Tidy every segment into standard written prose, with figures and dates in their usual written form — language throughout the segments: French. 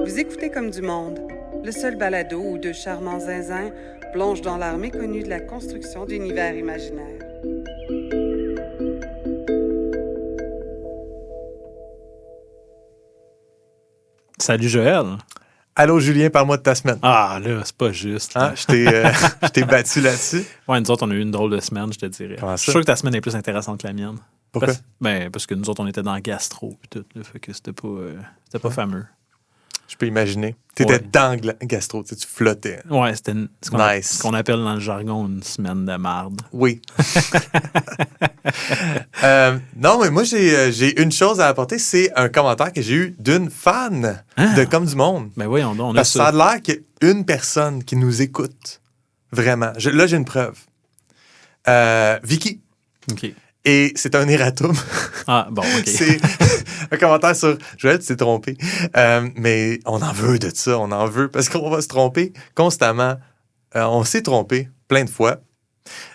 Vous écoutez Comme du monde, le seul balado où deux charmants zinzins plongent dans l'art méconnu de la construction d'univers imaginaires. Salut Joël. Allô Julien, parle-moi de ta semaine. Ah là, c'est pas juste. Hein? Je t'ai battu là-dessus. Ouais, nous autres, on a eu une drôle de semaine, je te dirais. Comment ça? Je suis sûr que ta semaine est plus intéressante que la mienne. Pourquoi? Parce que nous autres, on était dans gastro et tout. Là, fait que c'était pas fameux. Je peux imaginer. T'étais Ouais. dans le gastro, tu flottais. Ouais, c'était Nice. ce qu'on appelle dans le jargon une semaine de marde. Oui. Non, mais moi, j'ai une chose à apporter. C'est un commentaire que j'ai eu d'une fan de Comme du monde. Ben voyons donc, on a Parce que ça a ça. l'air qu'il y a une personne qui nous écoute. Vraiment. Là, j'ai une preuve. Vicky. OK. Et c'est un erratum. Ah, bon, OK. C'est un commentaire sur Joël, tu t'es trompé. Mais on en veut de ça, on en veut parce qu'on va se tromper constamment. On s'est trompé plein de fois.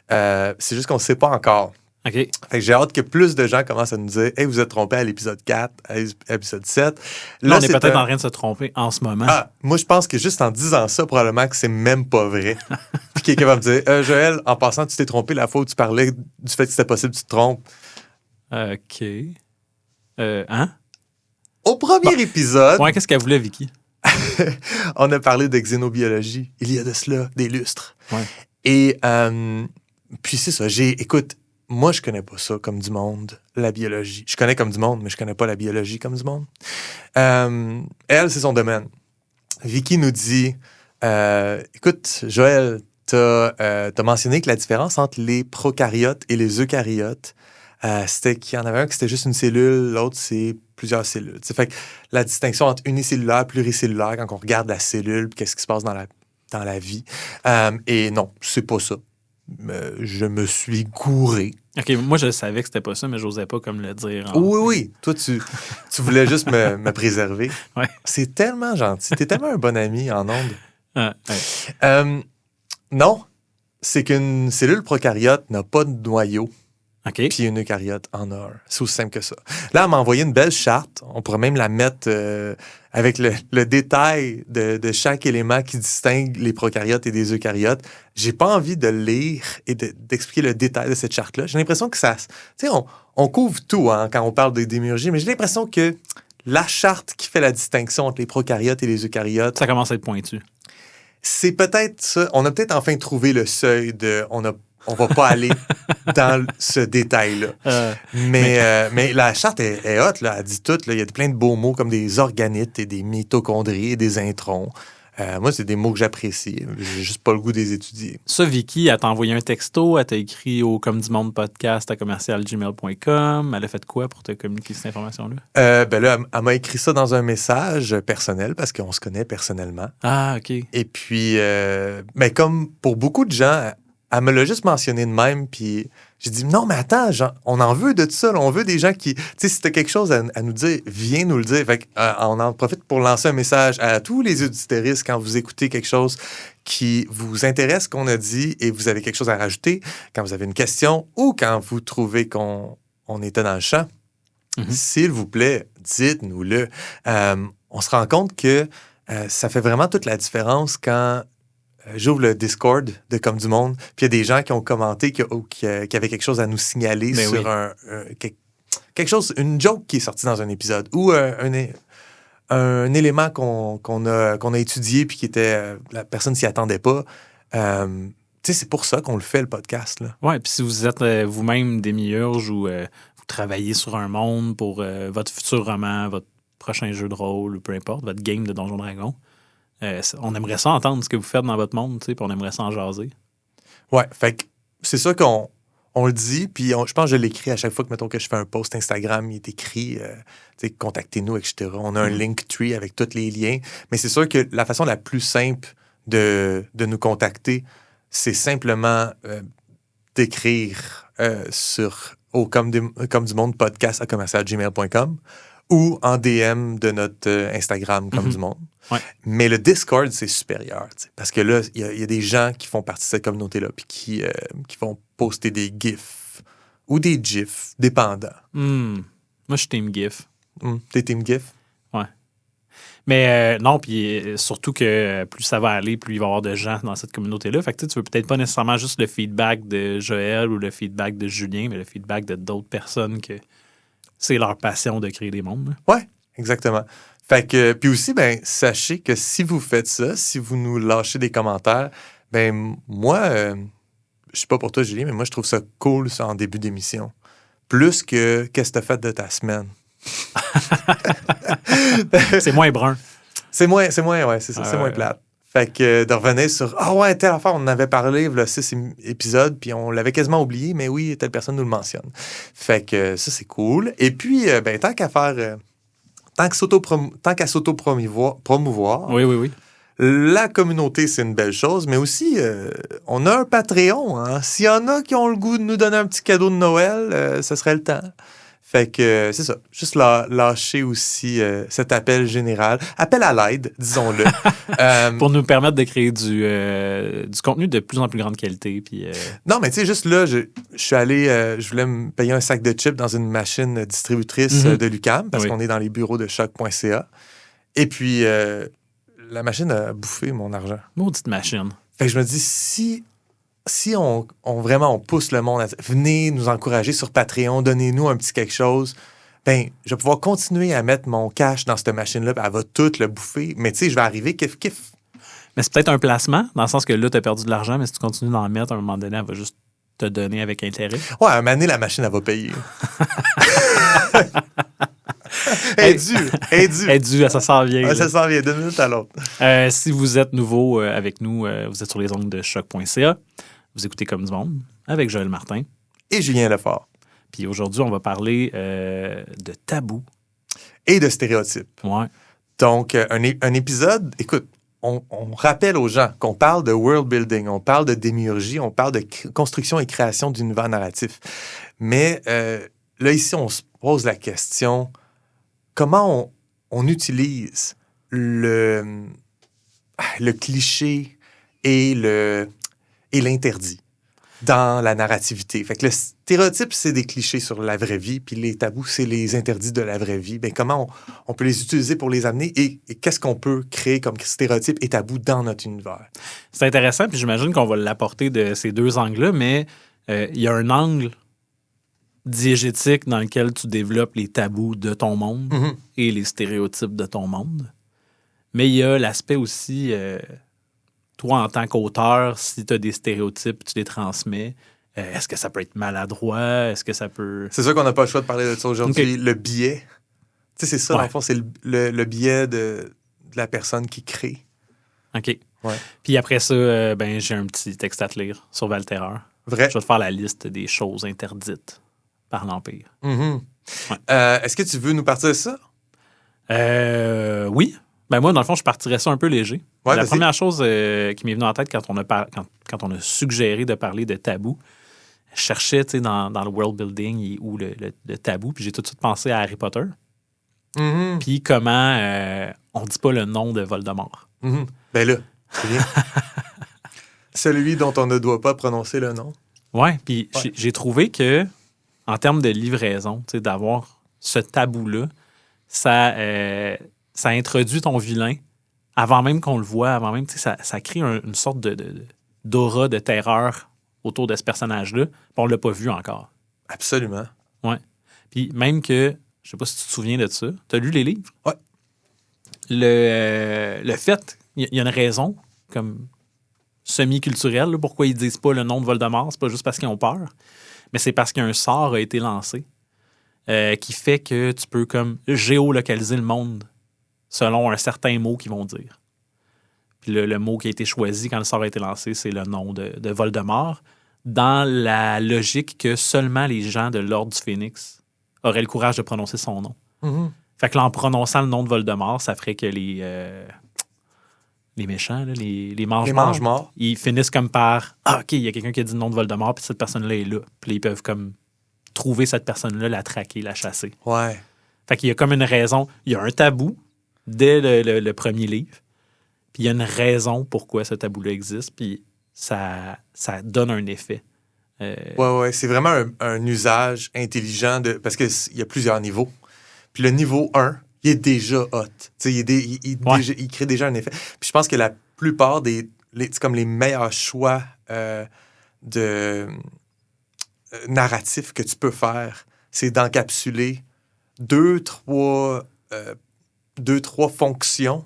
C'est juste qu'on ne sait pas encore. OK. Fait que j'ai hâte que plus de gens commencent à nous dire hey, vous êtes trompé à l'épisode 4, à l'épisode 7. Là, on est c'est peut-être en train de se tromper en ce moment. Ah, moi, je pense que juste en disant ça, probablement que c'est même pas vrai. Puis quelqu'un va me dire Joël, en passant, tu t'es trompé la fois où tu parlais du fait que c'était possible que tu te trompes. OK. Hein? Au premier épisode, Ouais, qu'est-ce qu'elle voulait, Vicky? on a parlé de xénobiologie. Il y a de cela des lustres. Ouais. Et puis c'est ça. Écoute, moi, je connais pas ça comme du monde, la biologie. Je connais comme du monde, mais je connais pas la biologie comme du monde. Elle, c'est son domaine. Vicky nous dit écoute, Joël, t'as mentionné que la différence entre les prokaryotes et les eucaryotes, c'était qu'il y en avait un qui c'était juste une cellule, l'autre c'est plusieurs cellules. T'sais, fait que la distinction entre unicellulaire, pluricellulaire, quand on regarde la cellule, qu'est-ce qui se passe dans la vie. Et non, c'est pas ça. Je me suis gouré. OK, moi, je savais que c'était pas ça, mais j'osais pas comme le dire. Oui. Toi, tu voulais juste me préserver. Ouais. C'est tellement gentil. T'es tellement un bon ami en ondes. Ouais. Non, c'est qu'une cellule prokaryote n'a pas de noyau. OK. Puis une eucaryote en a un. C'est aussi simple que ça. Là, elle m'a envoyé une belle charte. On pourrait même la mettre avec le détail de chaque élément qui distingue les prokaryotes et des eucaryotes. J'ai pas envie de lire et d'expliquer le détail de cette charte-là. J'ai l'impression que ça... Tu sais, on couvre tout quand on parle de démiurgie, mais j'ai l'impression que la charte qui fait la distinction entre les prokaryotes et les eucaryotes... Ça commence à être pointu. C'est peut-être ça. On a peut-être enfin trouvé le seuil de... On va pas aller dans ce détail-là. Mais la charte est hot, là. Elle dit tout. Là. Il y a plein de beaux mots comme des organites et des mitochondries et des introns. Moi, c'est des mots que j'apprécie. J'ai juste pas le goût de les étudier. Ça, Vicky, elle t'a envoyé un texto, elle t'a écrit au Comme du monde podcast à commercial@gmail.com. Elle a fait quoi pour te communiquer cette information-là? Là, elle m'a écrit ça dans un message personnel parce qu'on se connaît personnellement. Ah, OK. Et puis, mais comme pour beaucoup de gens, elle me l'a juste mentionné de même, puis j'ai dit, non, mais attends, on en veut de ça, là. On veut des gens qui... Tu sais, si t'as quelque chose à nous dire, viens nous le dire. Fait on en profite pour lancer un message à tous les auditeuristes quand vous écoutez quelque chose qui vous intéresse, qu'on a dit, et vous avez quelque chose à rajouter, quand vous avez une question, ou quand vous trouvez qu'on était dans le champ, s'il vous plaît, dites-nous-le. On se rend compte que ça fait vraiment toute la différence quand... J'ouvre le Discord de Comme du monde, puis il y a des gens qui ont commenté qui avaient quelque chose à nous signaler sur quelque chose, une joke qui est sortie dans un épisode ou un élément qu'on a étudié puis qui était la personne s'y attendait pas. Tu sais, c'est pour ça qu'on le fait, le podcast, là. Ouais, puis si vous êtes vous-même démiurge ou vous travaillez sur un monde pour votre futur roman, votre prochain jeu de rôle, peu importe, votre game de Donjons Dragons, on aimerait ça entendre ce que vous faites dans votre monde, tu sais, puis on aimerait ça en jaser. Ouais, fait que c'est ça qu'on le dit, puis je pense que je l'écris à chaque fois que, mettons, que je fais un post Instagram, il est écrit, tu sais, contactez-nous, etc. On a un Linktree avec tous les liens, mais c'est sûr que la façon la plus simple de nous contacter, c'est simplement d'écrire au comme du monde podcast à commercial@gmail.com ou en DM de notre Instagram comme du monde. Ouais. Mais le Discord, c'est supérieur. T'sais, parce que là, il y a des gens qui font partie de cette communauté-là puis qui vont poster des GIFs ou des GIFs, dépendant. Moi, je suis Team GIF. T'es Team GIF? Ouais. Mais non, puis surtout que plus ça va aller, plus il va y avoir de gens dans cette communauté-là. Fait que tu veux peut-être pas nécessairement juste le feedback de Joël ou le feedback de Julien, mais le feedback de d'autres personnes que c'est leur passion de créer des mondes. Ouais, exactement. Fait que, puis aussi, ben, sachez que si vous faites ça, si vous nous lâchez des commentaires, ben, moi, je sais pas pour toi, Julien, mais moi, je trouve ça cool, ça, en début d'émission. Plus que qu'est-ce que t'as fait de ta semaine. C'est moins brun. C'est moins, ouais, c'est ça, c'est moins plate. Fait que de revenir sur ah ouais, telle affaire, on en avait parlé, il y a 6 épisodes, puis on l'avait quasiment oublié, mais oui, telle personne nous le mentionne. Fait que ça, c'est cool. Et puis, ben, tant qu'à s'auto-promouvoir, Oui. la communauté, c'est une belle chose, mais aussi, on a un Patreon. Hein? S'il y en a qui ont le goût de nous donner un petit cadeau de Noël, ce serait le temps. Fait que c'est ça. Juste lâcher aussi cet appel général. Appel à l'aide, disons-le. Pour nous permettre de créer du contenu de plus en plus grande qualité. Puis, Non, mais tu sais, juste là, je suis allé, je voulais me payer un sac de chips dans une machine distributrice de l'UQAM parce qu'on est dans les bureaux de choc.ca. Et puis, la machine a bouffé mon argent. Maudite machine. Fait que je me dis, si on vraiment on pousse le monde, venez nous encourager sur Patreon, donnez-nous un petit quelque chose, ben je vais pouvoir continuer à mettre mon cash dans cette machine-là, elle va tout le bouffer. Mais tu sais, je vais arriver kiff. Mais c'est peut-être un placement, dans le sens que là, tu as perdu de l'argent, mais si tu continues d'en mettre, à un moment donné, elle va juste te donner avec intérêt. Ouais, à un moment donné, la machine, elle va payer. Elle est due. Ça s'en vient. Ouais, ça s'en vient d'une minute à l'autre. Si vous êtes nouveau avec nous, vous êtes sur les ondes de choc.ca. Vous écoutez Comme du monde avec Joël Martin. Et Julien Lefort. Puis aujourd'hui, on va parler de tabous. Et de stéréotypes. Ouais. Donc, un épisode, écoute, on rappelle aux gens qu'on parle de world building, on parle de démiurgie, on parle de construction et création d'univers narratif. Mais là, ici, on se pose la question, comment on utilise le cliché et l'interdit dans la narrativité. Fait que le stéréotype, c'est des clichés sur la vraie vie, puis les tabous, c'est les interdits de la vraie vie. Bien, comment on peut les utiliser pour les amener et qu'est-ce qu'on peut créer comme stéréotype et tabou dans notre univers? C'est intéressant, puis j'imagine qu'on va l'apporter de ces deux angles-là, mais il y a un angle diégétique dans lequel tu développes les tabous de ton monde et les stéréotypes de ton monde. Mais il y a l'aspect aussi... toi, en tant qu'auteur, si tu as des stéréotypes, tu les transmets, est-ce que ça peut être maladroit? Est-ce que ça peut... C'est sûr qu'on n'a pas le choix de parler de ça aujourd'hui. Okay. Le biais. Tu sais, c'est ça, dans le fond, c'est le biais de la personne qui crée. OK. Ouais. Puis après ça, j'ai un petit texte à te lire sur Valterreur. Vrai. Je vais te faire la liste des choses interdites par l'Empire. Ouais. Est-ce que tu veux nous partir de ça? Oui. Ben moi, dans le fond, je partirais ça un peu léger. Ouais, la première chose qui m'est venue en tête quand on a suggéré de parler de tabou, je cherchais dans le world building ou le tabou, puis j'ai tout de suite pensé à Harry Potter. Puis comment on dit pas le nom de Voldemort. Ben là, c'est bien. Celui dont on ne doit pas prononcer le nom. Ouais, puis j'ai trouvé que, en termes de livraison, d'avoir ce tabou-là, ça introduit ton vilain avant même qu'on le voit, avant même, ça crée une sorte d'aura de terreur autour de ce personnage-là. Puis on l'a pas vu encore. Absolument. Ouais. Puis même que, je sais pas si tu te souviens de ça, tu as lu les livres? Ouais. Le fait, il y a une raison, comme semi-culturelle, là, pourquoi ils disent pas le nom de Voldemort, c'est pas juste parce qu'ils ont peur, mais c'est parce qu'un sort a été lancé qui fait que tu peux comme géolocaliser le monde selon un certain mot qu'ils vont dire. Puis le mot qui a été choisi quand le sort a été lancé, c'est le nom de Voldemort, dans la logique que seulement les gens de l'Ordre du Phénix auraient le courage de prononcer son nom. Fait que là, en prononçant le nom de Voldemort, ça ferait que les méchants, là, les mange-morts, ils finissent comme par « Ah, OK, il y a quelqu'un qui a dit le nom de Voldemort, puis cette personne-là est là. » Puis là, ils peuvent comme trouver cette personne-là, la traquer, la chasser. Ouais. Fait qu'il y a comme une raison. Il y a un tabou dès le premier livre. Puis il y a une raison pourquoi ce tabou-là existe. Puis ça donne un effet. Ouais. C'est vraiment un usage intelligent parce qu'il y a plusieurs niveaux. Puis le niveau 1, il est déjà hot. Il crée déjà un effet. Puis je pense que la plupart c'est comme les meilleurs choix de narratifs que tu peux faire, c'est d'encapsuler deux, trois fonctions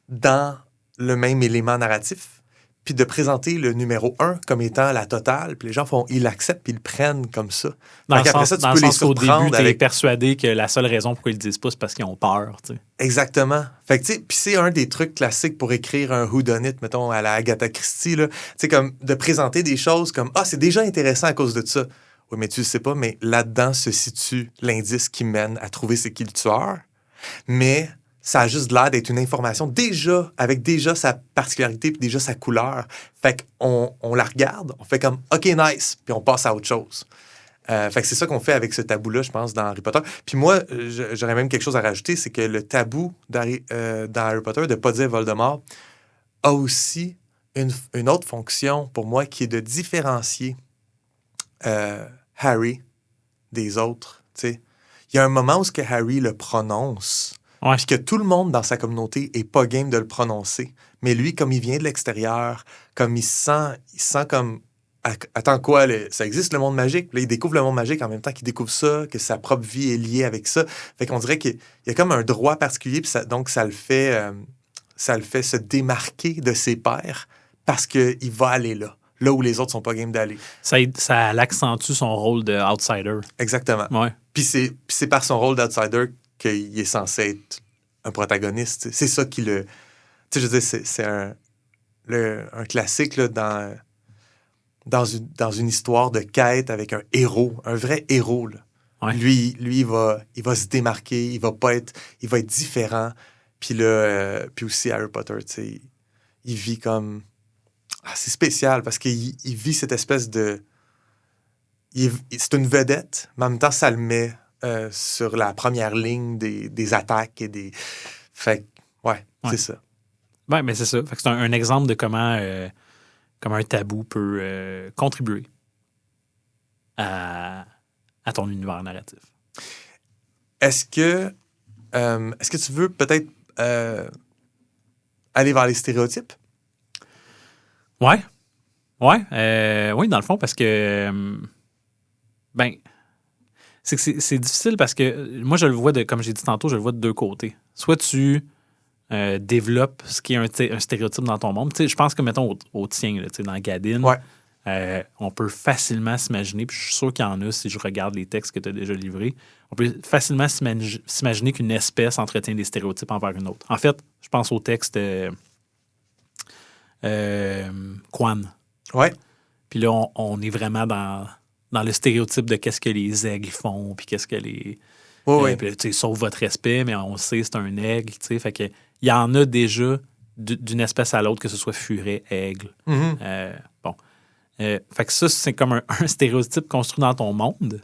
dans le même élément narratif, puis de présenter le numéro 1 comme étant la totale, puis les gens ils l'acceptent, puis ils le prennent comme ça. Dans le après sens, ça, tu peux les surprendre. Au début, tu es persuadé que la seule raison pourquoi ils le disent pas, c'est parce qu'ils ont peur. T'sais. Exactement. Fait que, puis c'est un des trucs classiques pour écrire un whodunit, mettons, à la Agatha Christie, là. Comme de présenter des choses comme « Ah, c'est déjà intéressant à cause de ça. » Oui, mais tu le sais pas, mais là-dedans se situe l'indice qui mène à trouver c'est qui le tueur. Mais ça a juste l'air d'être une information avec déjà sa particularité puis déjà sa couleur. Fait qu'on la regarde, on fait comme « OK, nice », puis on passe à autre chose. Fait que c'est ça qu'on fait avec ce tabou-là, je pense, dans Harry Potter. Puis moi, j'aurais même quelque chose à rajouter, c'est que le tabou dans Harry Potter de ne pas dire Voldemort a aussi une autre fonction pour moi qui est de différencier Harry des autres. T'sais. Il y a un moment où Harry le prononce, puis que tout le monde dans sa communauté est pas game de le prononcer. Mais lui, comme il vient de l'extérieur, comme il se sent comme... Attends, quoi? Ça existe, le monde magique? Là, il découvre le monde magique en même temps qu'il découvre ça, que sa propre vie est liée avec ça. Fait qu'on dirait qu'il y a comme un droit particulier, puis donc ça le fait se démarquer de ses pairs parce qu'il va aller là où les autres sont pas game d'aller. Ça accentue son rôle de outsider. Exactement. Ouais. Puis c'est par son rôle d'outsider qu'il est censé être un protagoniste. C'est ça qui le... Tu sais, je veux dire, c'est un classique là, dans une histoire de quête avec un héros, un vrai héros. Là. Ouais. Lui, il va se démarquer, il va être différent. Puis là, puis aussi Harry Potter, tu sais, il vit comme... c'est spécial parce qu'il vit cette espèce de... c'est une vedette, mais en même temps, ça le met sur la première ligne des attaques et des... Fait ouais, c'est ça. Ouais, mais c'est ça. Fait que c'est un exemple de comment un tabou peut contribuer à ton univers narratif. Est-ce que tu veux peut-être aller vers les stéréotypes? Oui, dans le fond, parce que c'est difficile parce que moi, je le vois, comme j'ai dit tantôt, je le vois de deux côtés. Soit tu développes ce qui est un stéréotype dans ton monde. Tu sais, je pense que, mettons, au tien, là, dans Gadine, on peut facilement s'imaginer, puis je suis sûr qu'il y en a si je regarde les textes que tu as déjà livrés, on peut facilement s'imaginer qu'une espèce entretient des stéréotypes envers une autre. En fait, je pense au texte Quan. Ouais. Puis là, on est vraiment dans le stéréotype de qu'est-ce que les aigles font, puis qu'est-ce que les... Puis là, tu sais, sauf votre respect, mais on sait c'est un aigle, tu sais. Fait que il y en a déjà d'une espèce à l'autre, que ce soit furet, aigle. Mm-hmm. Fait que ça, c'est comme un stéréotype construit dans ton monde.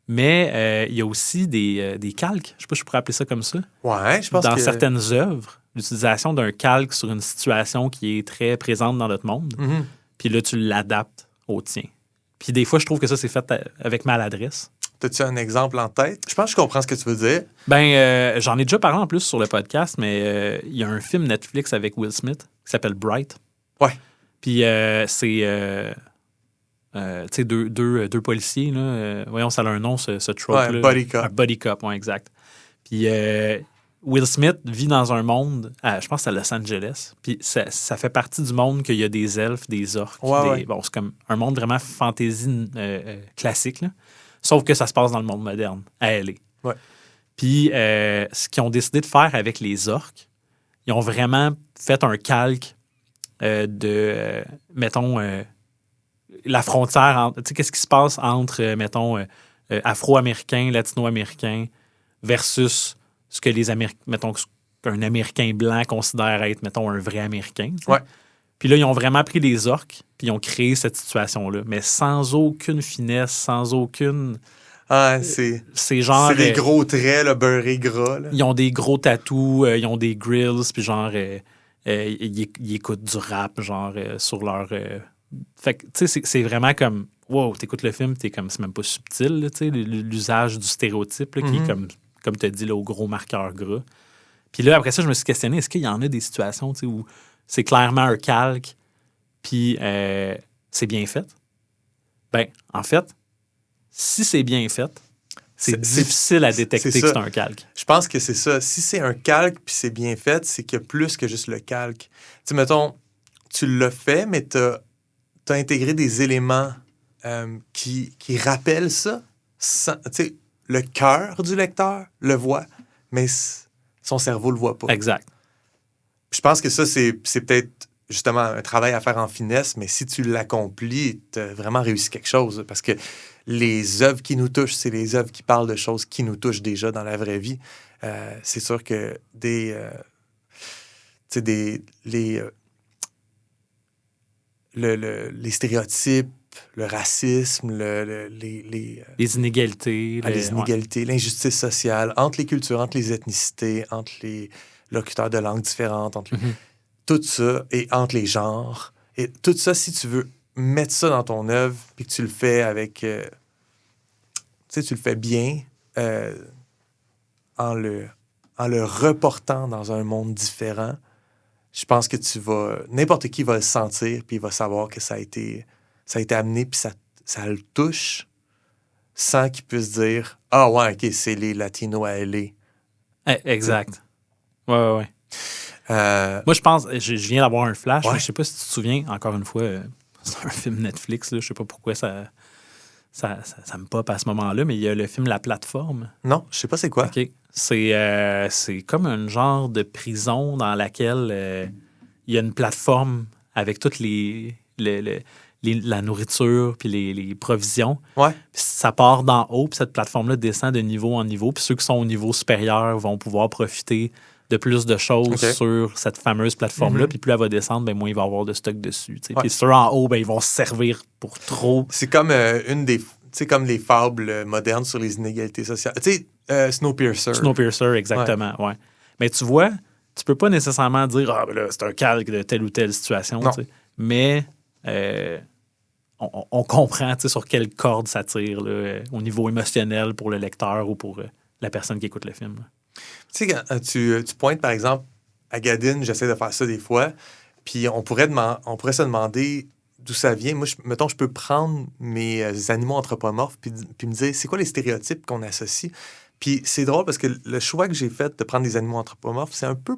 Mais il y a aussi des calques. Je sais pas si je pourrais appeler ça comme ça. Ouais, je pense dans certaines œuvres, l'utilisation d'un calque sur une situation qui est très présente dans notre monde. Mm-hmm. Puis là, tu l'adaptes au tien. Puis des fois, je trouve que ça, c'est fait avec maladresse. As-tu un exemple en tête? Je pense que je comprends ce que tu veux dire. J'en ai déjà parlé en plus sur le podcast, mais il y a un film Netflix avec Will Smith qui s'appelle Bright. Ouais. Puis c'est... tu sais, deux policiers, là. Voyons, ça a un nom, ce trope-là. Ouais, un body cop. Un body cop, oui, exact. Puis Will Smith vit dans un monde, je pense que c'est à Los Angeles, puis ça fait partie du monde qu'il y a des elfes, des orques. Bon, c'est comme un monde vraiment fantasy classique, là. Sauf que ça se passe dans le monde moderne, à L.A. Ouais. Puis ce qu'ils ont décidé de faire avec les orques, ils ont vraiment fait un calque mettons... la frontière entre... Tu sais, qu'est-ce qui se passe entre, mettons, Afro-Américains, Latino-Américains versus ce que les Américains... Mettons, qu'un Américain blanc considère être, mettons, un vrai Américain. Tu sais. Ouais. Puis là, ils ont vraiment pris les orques puis ils ont créé cette situation-là, mais sans aucune finesse, sans aucune... Ah, c'est genre... des gros traits, là, beurrés gras. Là. Ils ont des gros tatous, ils ont des grills, puis genre, ils écoutent du rap, genre, sur leur... Fait que, tu sais, c'est vraiment comme... Wow, t'écoutes le film, t'es comme... C'est même pas subtil, là, tu sais, l'usage du stéréotype, là, qui est comme tu as dit, là, au gros marqueur gras. Puis là, après ça, je me suis questionné, est-ce qu'il y en a des situations, tu sais, où c'est clairement un calque, puis c'est bien fait? Ben, en fait, si c'est bien fait, c'est difficile à détecter que c'est un calque. Je pense que c'est ça. Si c'est un calque puis c'est bien fait, c'est qu'il y a plus que juste le calque. Tu sais, mettons, tu l'as fait, mais tu as intégré des éléments qui rappellent ça. Tu sais, le cœur du lecteur le voit, mais son cerveau le voit pas. Exact. Puis je pense que ça, c'est peut-être justement un travail à faire en finesse, mais si tu l'accomplis, tu as vraiment réussi quelque chose. Parce que les œuvres qui nous touchent, c'est les œuvres qui parlent de choses qui nous touchent déjà dans la vraie vie. C'est sûr que les stéréotypes, le racisme, les inégalités. Les inégalités, l'injustice sociale entre les cultures, entre les ethnicités, entre les locuteurs de langues différentes, entre tout ça, et entre les genres. Et tout ça, si tu veux mettre ça dans ton œuvre, puis que tu le fais avec... tu sais, tu le fais bien, en le reportant dans un monde différent, je pense que n'importe qui va le sentir, puis il va savoir que ça a été amené, puis ça le touche, sans qu'il puisse dire « Ah ouais, OK, c'est les Latinos à LA. » Exact. Ouais. Moi, je pense, je viens d'avoir un flash. Ouais. Je sais pas si tu te souviens, encore une fois, c'est un film Netflix, là, je sais pas pourquoi ça me pop à ce moment-là, mais il y a le film La Plateforme. Non, je sais pas c'est quoi. OK. C'est comme un genre de prison dans laquelle il y a une plateforme avec toutes la nourriture puis les provisions. Ouais. Puis ça part d'en haut, puis cette plateforme-là descend de niveau en niveau. Puis ceux qui sont au niveau supérieur vont pouvoir profiter de plus de choses sur cette fameuse plateforme-là. Puis plus elle va descendre, ben moins il va y avoir de stock dessus. Ouais. Puis ceux en haut, ben ils vont se servir pour trop. C'est comme comme les fables modernes sur les inégalités sociales. Tu sais, Snowpiercer. Snowpiercer, exactement, ouais. Mais tu vois, tu peux pas nécessairement dire « Ah, ben là, c'est un calque de telle ou telle situation. » Mais on comprend sur quelle corde ça tire là, au niveau émotionnel pour le lecteur ou pour la personne qui écoute le film. Là. Tu sais, quand tu pointes, par exemple, à Gadine, j'essaie de faire ça des fois, puis on pourrait se demander d'où ça vient. Moi, mettons, je peux prendre mes animaux anthropomorphes puis me dire, c'est quoi les stéréotypes qu'on associe? Puis c'est drôle parce que le choix que j'ai fait de prendre des animaux anthropomorphes, c'est un peu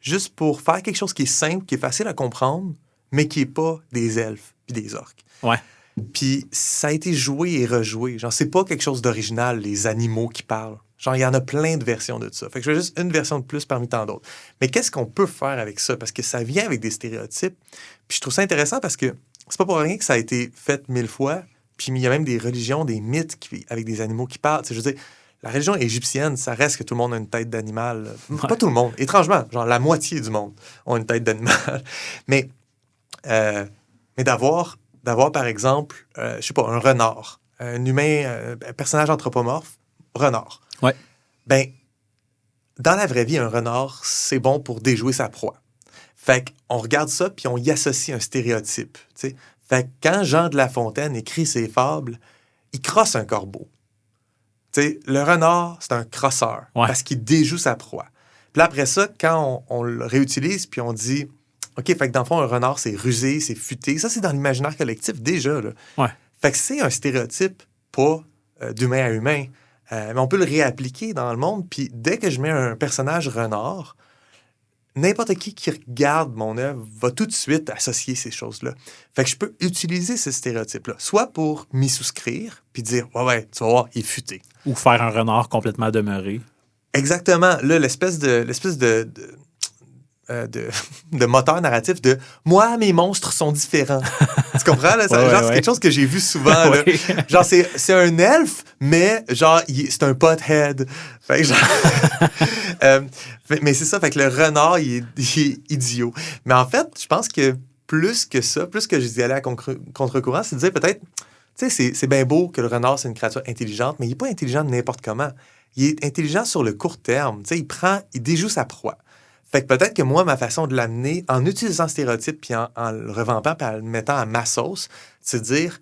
juste pour faire quelque chose qui est simple, qui est facile à comprendre, mais qui n'est pas des elfes puis des orques. Ouais. Puis ça a été joué et rejoué. Genre, c'est pas quelque chose d'original, les animaux qui parlent. Genre, il y en a plein de versions de ça. Fait que je veux juste une version de plus parmi tant d'autres. Mais qu'est-ce qu'on peut faire avec ça? Parce que ça vient avec des stéréotypes. Puis je trouve ça intéressant parce que c'est pas pour rien que ça a été fait 1000 fois. Puis il y a même des religions, des mythes avec des animaux qui parlent. Je veux dire, la religion égyptienne, ça reste que tout le monde a une tête d'animal. Ouais. Pas tout le monde. Étrangement, genre la moitié du monde ont une tête d'animal. Mais d'avoir, par exemple, je sais pas, un renard, un humain, un personnage anthropomorphe, renard. Ouais. Ben, dans la vraie vie, un renard, c'est bon pour déjouer sa proie. Fait qu'on regarde ça, puis on y associe un stéréotype. T'sais. Fait que quand Jean de La Fontaine écrit ses fables, il crosse un corbeau. T'sais, le renard, c'est un crosseur, parce qu'il déjoue sa proie. Puis là, après ça, quand on le réutilise, puis on dit, OK, fait que dans le fond, un renard, c'est rusé, c'est futé. Ça, c'est dans l'imaginaire collectif déjà. Là. Ouais. Fait que c'est un stéréotype, pas d'humain à humain. Mais on peut le réappliquer dans le monde. Puis dès que je mets un personnage renard, n'importe qui regarde mon œuvre va tout de suite associer ces choses-là. Fait que je peux utiliser ce stéréotype-là, soit pour m'y souscrire, puis dire « Ouais, tu vas voir, il est futé. » Ou faire un renard complètement demeuré. Exactement. Là, l'espèce de moteur narratif de « Moi, mes monstres sont différents. » Tu comprends? Là? C'est quelque chose que j'ai vu souvent. Là. Genre, c'est un elfe, mais genre, c'est un pothead. Fait que genre... mais c'est ça, fait que le renard, il est idiot. Mais en fait, je pense que plus que ça, plus que je dis aller à contre-courant, c'est de dire peut-être, Tu sais, c'est bien beau que le renard, c'est une créature intelligente, mais il n'est pas intelligent n'importe comment. Il est intelligent sur le court terme. Tu sais, il déjoue sa proie. Fait que peut-être que moi, ma façon de l'amener, en utilisant le stéréotype, puis en le revampant, puis en le mettant à ma sauce, c'est de dire,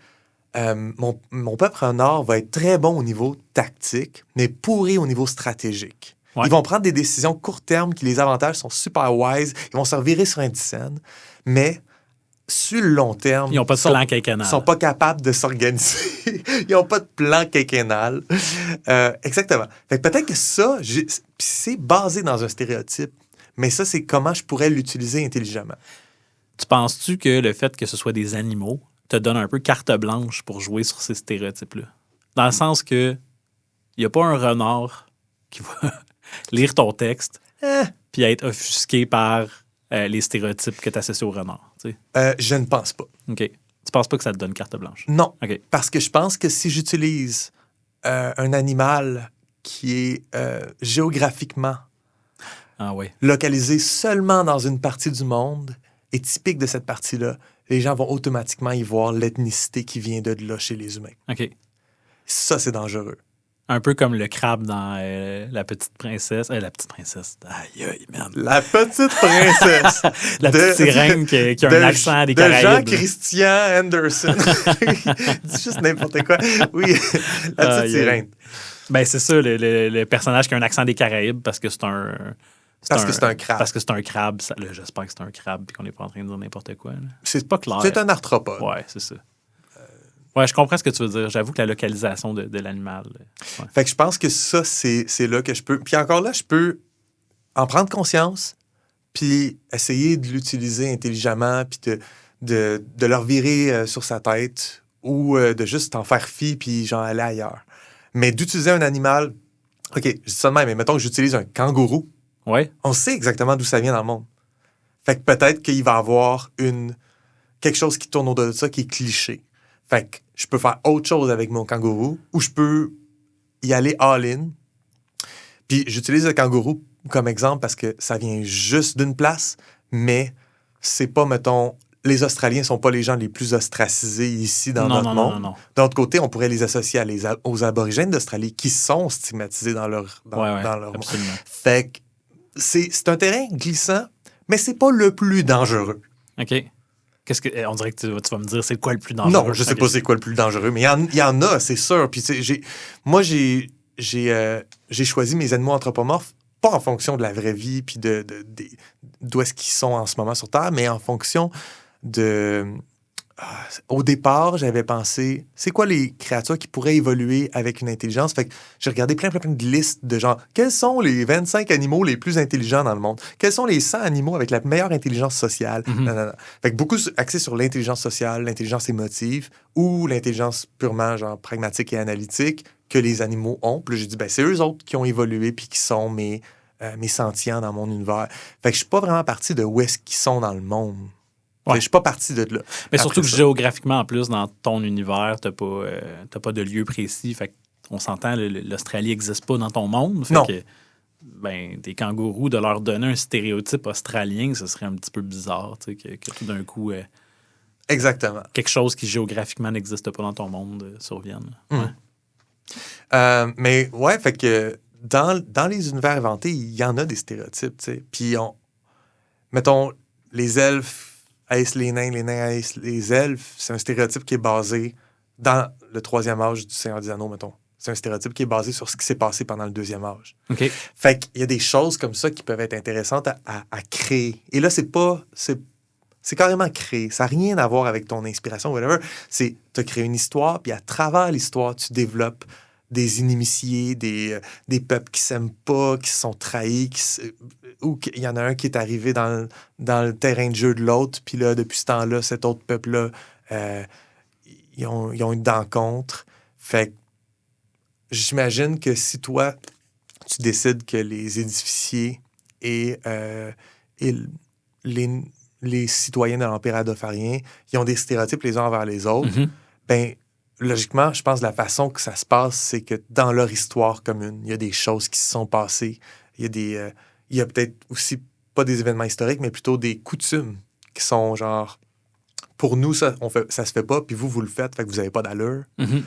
mon peuple renard va être très bon au niveau tactique, mais pourri au niveau stratégique. Ouais. Ils vont prendre des décisions court terme qui, les avantages sont super wise. Ils vont se revirer sur un dixaine, mais sur le long terme, Ils n'ont pas de plan quinquennal. Ils sont pas capables de s'organiser. Ils n'ont pas de plan quinquennal. Exactement. Fait que peut-être que ça, c'est basé dans un stéréotype, mais ça, c'est comment je pourrais l'utiliser intelligemment. Tu penses-tu que le fait que ce soit des animaux te donne un peu carte blanche pour jouer sur ces stéréotypes-là? Dans le sens que il n'y a pas un renard qui va lire ton texte puis être offusqué par les stéréotypes que tu associes au renard. Tu sais. Je ne pense pas. OK. Tu penses pas que ça te donne carte blanche? Non. OK. Parce que je pense que si j'utilise un animal qui est géographiquement Ah oui. localisé seulement dans une partie du monde et typique de cette partie-là, les gens vont automatiquement y voir l'ethnicité qui vient de là chez les humains. OK. Ça, c'est dangereux. Un peu comme le crabe dans La Petite Princesse. La Petite Princesse. Aïe, aïe, merde. La petite princesse. La petite sirène qui a un accent des Caraïbes. De Jean-Christian Anderson. Dis juste n'importe quoi. Oui, la petite sirène. Ben, c'est ça, le personnage qui a un accent des Caraïbes parce que c'est un... Parce que c'est un crabe. Parce que c'est un crabe. J'espère que c'est un crabe et qu'on n'est pas en train de dire n'importe quoi. Là. C'est pas clair. C'est un arthropode. Ouais, c'est ça. Ouais, je comprends ce que tu veux dire. J'avoue que la localisation de l'animal... Ouais. Fait que je pense que ça, c'est là que je peux... Puis encore là, je peux en prendre conscience puis essayer de l'utiliser intelligemment puis de le revirer sur sa tête ou de juste en faire fi puis genre aller ailleurs. Mais d'utiliser un animal... OK, je dis ça de même, mais mettons que j'utilise un kangourou. Ouais. On sait exactement d'où ça vient dans le monde. Fait que peut-être qu'il va y avoir quelque chose qui tourne autour de ça qui est cliché. Fait que je peux faire autre chose avec mon kangourou ou je peux y aller all-in. Puis j'utilise le kangourou comme exemple parce que ça vient juste d'une place, mais c'est pas, mettons, les Australiens sont pas les gens les plus ostracisés ici dans notre monde. Non. D'un autre côté, on pourrait les associer aux aborigènes d'Australie qui sont stigmatisés dans leur monde. Absolument. Fait que c'est un terrain glissant, mais c'est pas le plus dangereux. OK. On dirait que tu vas me dire c'est quoi le plus dangereux? Non, je sais pas c'est quoi le plus dangereux, mais il y en a, c'est sûr. Puis j'ai choisi mes animaux anthropomorphes pas en fonction de la vraie vie puis d'où est-ce qu'ils sont en ce moment sur Terre, mais en fonction de... Au départ, j'avais pensé, c'est quoi les créatures qui pourraient évoluer avec une intelligence? Fait que j'ai regardé plein de listes de genre, quels sont les 25 animaux les plus intelligents dans le monde? Quels sont les 100 animaux avec la meilleure intelligence sociale? Mm-hmm. Fait que beaucoup axé sur l'intelligence sociale, l'intelligence émotive ou l'intelligence purement genre pragmatique et analytique que les animaux ont. Puis là, j'ai dit, c'est eux autres qui ont évolué puis qui sont mes sentients dans mon univers. Fait que je suis pas vraiment parti de où est-ce qu'ils sont dans le monde. Ouais. Je suis pas parti de là. Mais surtout que géographiquement, en plus, dans ton univers, t'as pas de lieu précis. Fait qu'on s'entend, l'Australie n'existe pas dans ton monde. Fait non. Que, des kangourous, de leur donner un stéréotype australien, ce serait un petit peu bizarre, tu sais, que tout d'un coup... Exactement. Quelque chose qui géographiquement n'existe pas dans ton monde survienne. Mais ouais, fait que dans les univers inventés, il y en a des stéréotypes, tu sais. Puis mettons, les elfes haïssent les nains haïssent les elfes. C'est un stéréotype qui est basé dans le troisième âge du Seigneur des Anneaux, mettons. C'est un stéréotype qui est basé sur ce qui s'est passé pendant le deuxième âge. OK. Fait qu'il y a des choses comme ça qui peuvent être intéressantes à créer. Et là, c'est carrément créer. Ça n'a rien à voir avec ton inspiration, whatever. C'est tu as créé une histoire, puis à travers l'histoire, tu développes des inimitiés, des peuples qui s'aiment pas, qui se sont trahis, ou il y en a un qui est arrivé dans le terrain de jeu de l'autre, puis là, depuis ce temps-là, cet autre peuple-là, ils ont une dent contre. Fait que j'imagine que si toi, tu décides que les édificiers et les citoyens de l'Empire adofarien, ils ont des stéréotypes les uns envers les autres, logiquement, je pense que la façon que ça se passe, c'est que dans leur histoire commune, il y a des choses qui se sont passées. Il y a peut-être aussi pas des événements historiques, mais plutôt des coutumes qui sont genre pour nous, ça se fait pas, puis vous le faites, fait que vous n'avez pas d'allure. Mm-hmm.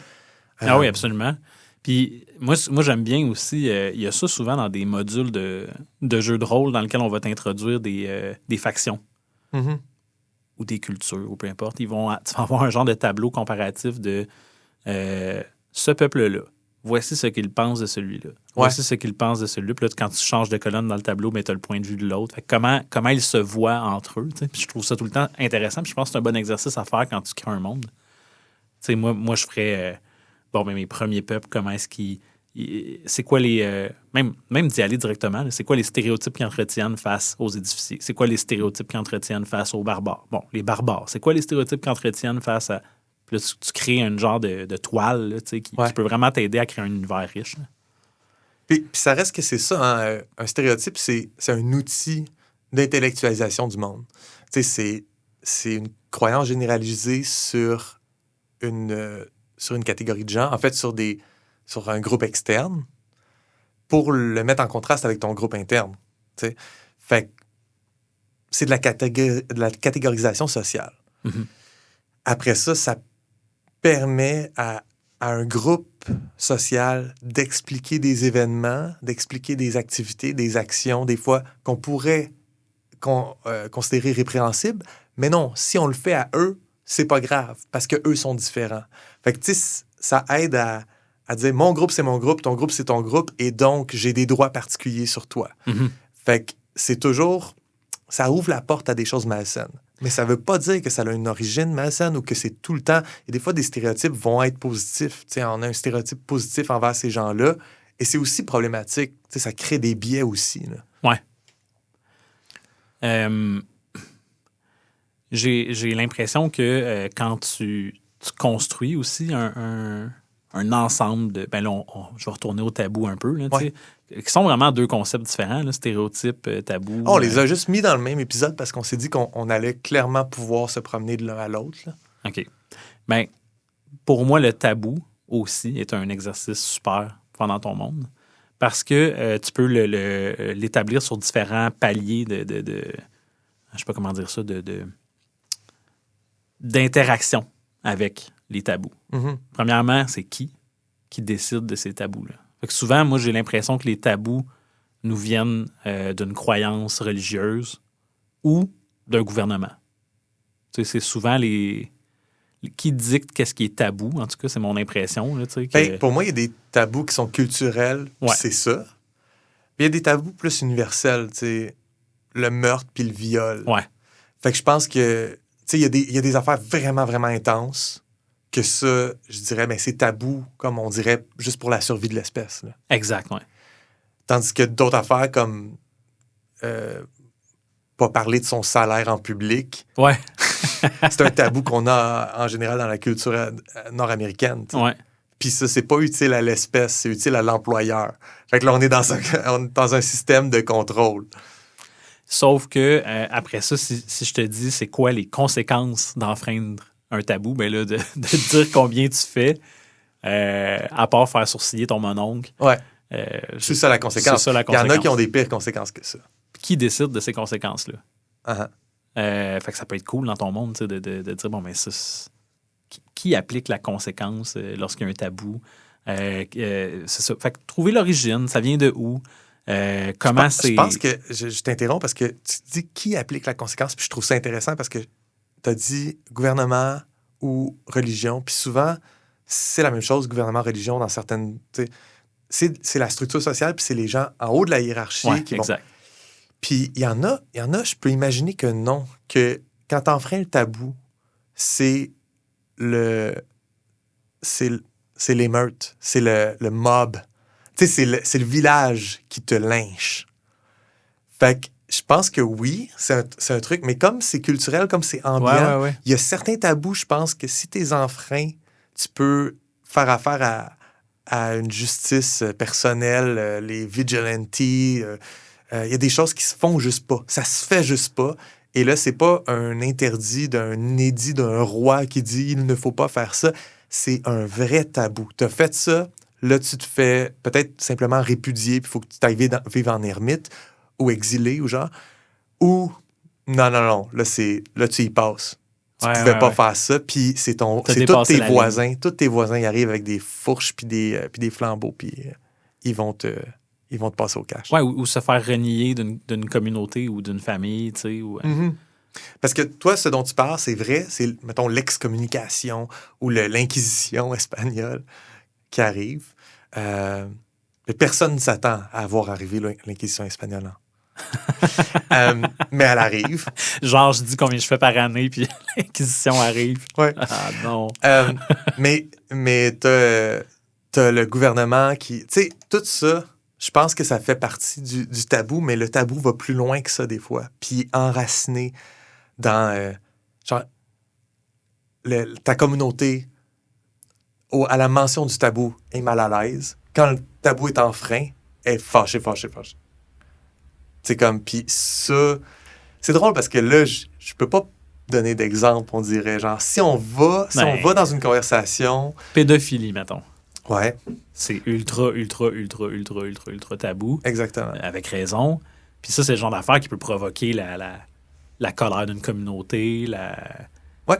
Ah oui, absolument. Puis moi j'aime bien aussi, il y a ça souvent dans des modules de jeux de rôle dans lesquels on va t'introduire des factions Mm-hmm. ou des cultures, ou peu importe. Tu vas avoir un genre de tableau comparatif de ce peuple-là. Voici ce qu'il pense de celui-là. Voici ce qu'il pense de celui-là. Puis là, quand tu changes de colonne dans le tableau, tu as le point de vue de l'autre. Fait que comment ils se voient entre eux. Puis je trouve ça tout le temps intéressant. Puis je pense que c'est un bon exercice à faire quand tu crées un monde. Moi, je ferais mes premiers peuples, comment est-ce qu'ils. C'est quoi les. Même d'y aller directement, là, c'est quoi les stéréotypes qu'ils entretiennent face aux édificiers? C'est quoi les stéréotypes qu'ils entretiennent face aux barbares? Bon, les barbares, c'est quoi les stéréotypes qu'ils entretiennent face à. Puis là, tu crées un genre de toile là, qui peut vraiment t'aider à créer un univers riche. Puis ça reste que c'est ça, hein, un stéréotype, c'est un outil d'intellectualisation du monde. C'est une croyance généralisée sur une catégorie de gens, en fait, sur un groupe externe, pour le mettre en contraste avec ton groupe interne. T'sais. Fait que c'est de la catégorisation sociale. Mm-hmm. Après ça permet à un groupe social d'expliquer des événements, d'expliquer des activités, des actions, des fois qu'on pourrait considérer répréhensibles. Mais non, si on le fait à eux, c'est pas grave, parce qu'eux sont différents. Fait que, tu sais, ça aide à dire, mon groupe, c'est mon groupe, ton groupe, c'est ton groupe, et donc, j'ai des droits particuliers sur toi. Mm-hmm. Fait que c'est toujours... Ça ouvre la porte à des choses malsaines. Mais ça veut pas dire que ça a une origine malsaine ou que c'est tout le temps... Et des fois, des stéréotypes vont être positifs. Tu sais, on a un stéréotype positif envers ces gens-là, et c'est aussi problématique. Tu sais, ça crée des biais aussi, là. Ouais. J'ai l'impression que quand tu construis aussi un ensemble de... Ben là, je vais retourner au tabou un peu, là, qui sont vraiment deux concepts différents, là, stéréotype, tabou. On les a juste mis dans le même épisode parce qu'on s'est dit qu'on allait clairement pouvoir se promener de l'un à l'autre, là. OK. Ben, pour moi, le tabou aussi est un exercice super pendant ton monde parce que tu peux l'établir sur différents paliers de je sais pas comment dire ça, d'interaction avec les tabous. Mm-hmm. Premièrement, c'est qui décide de ces tabous-là? Fait que souvent, moi, j'ai l'impression que les tabous nous viennent d'une croyance religieuse ou d'un gouvernement. Tu sais, c'est souvent qui dicte qu'est-ce qui est tabou. En tout cas, c'est mon impression. Là, tu sais, pour moi, il y a des tabous qui sont culturels, puis c'est ça. Puis il y a des tabous plus universels, tu sais, le meurtre puis le viol. Ouais. Fait que je pense que, tu sais, il y a des affaires vraiment, vraiment intenses que ça, je dirais, ben, c'est tabou, comme on dirait, juste pour la survie de l'espèce, là. Exact, oui. Tandis que d'autres affaires comme pas parler de son salaire en public, ouais. c'est un tabou qu'on a en général dans la culture nord-américaine. T'sais. Ouais. Puis ça, c'est pas utile à l'espèce, c'est utile à l'employeur. Fait que là, on est dans un système de contrôle. Sauf que, après ça, si je te dis c'est quoi les conséquences d'enfreindre un tabou, ben là, de dire combien tu fais, à part faire sourciller ton mononcle. Ouais. C'est ça la conséquence. C'est ça la conséquence. Il y en a qui ont des pires conséquences que ça. Qui décide de ces conséquences-là? Uh-huh. Fait que ça peut être cool dans ton monde, de dire, bon, mais ça, qui applique la conséquence lorsqu'il y a un tabou? C'est ça. Fait que trouver l'origine, ça vient de où? Comment c'est... Je pense que je t'interromps parce que tu dis qui applique la conséquence, puis je trouve ça intéressant parce que tu as dit gouvernement ou religion, puis souvent, c'est la même chose, gouvernement, religion, dans certaines... C'est la structure sociale, puis c'est les gens en haut de la hiérarchie qui vont... Exact. Puis il y en a, je peux imaginer que non, que quand t'enfreins le tabou, c'est l'émeute, c'est le mob. Tu sais, c'est le village qui te lynche. Fait que je pense que oui, c'est un truc, mais comme c'est culturel, comme c'est ambiant, il y a certains tabous, je pense que si t'es enfreins, tu peux faire affaire à une justice personnelle, les vigilantes, il y a des choses qui se font juste pas. Ça se fait juste pas. Et là, c'est pas un interdit d'un édit d'un roi qui dit « il ne faut pas faire ça ». C'est un vrai tabou. Tu as fait ça, là, tu te fais peut-être simplement répudier, puis il faut que tu t'ailles vivre en ermite ou exilé ou genre. Ou, non, là, tu y passes. Tu pouvais pas faire ça, puis c'est tous tes voisins ils arrivent avec des fourches puis des flambeaux, puis ils vont te passer au cash. Ouais, ou se faire renier d'une communauté ou d'une famille, tu sais. Mm-hmm. Parce que toi, ce dont tu parles, c'est vrai, c'est, mettons, l'excommunication ou l'Inquisition espagnole qui arrive. Mais personne ne s'attend à voir arriver l'Inquisition espagnole. Mais elle arrive. Genre, je dis combien je fais par année, puis l'Inquisition arrive. Ouais. Ah non. Mais t'as le gouvernement qui... Tu sais, tout ça, je pense que ça fait partie du tabou, mais le tabou va plus loin que ça des fois. Puis enraciné dans... genre, ta communauté, à la mention du tabou, est mal à l'aise. Quand le tabou est en frein, elle est fâchée. C'est comme, puis ça, c'est drôle parce que là, je peux pas donner d'exemple, on dirait, genre, si on va dans une conversation... Pédophilie, mettons. Ouais. C'est ultra tabou. Exactement. Avec raison. Puis ça, c'est le genre d'affaire qui peut provoquer la colère d'une communauté, Ouais.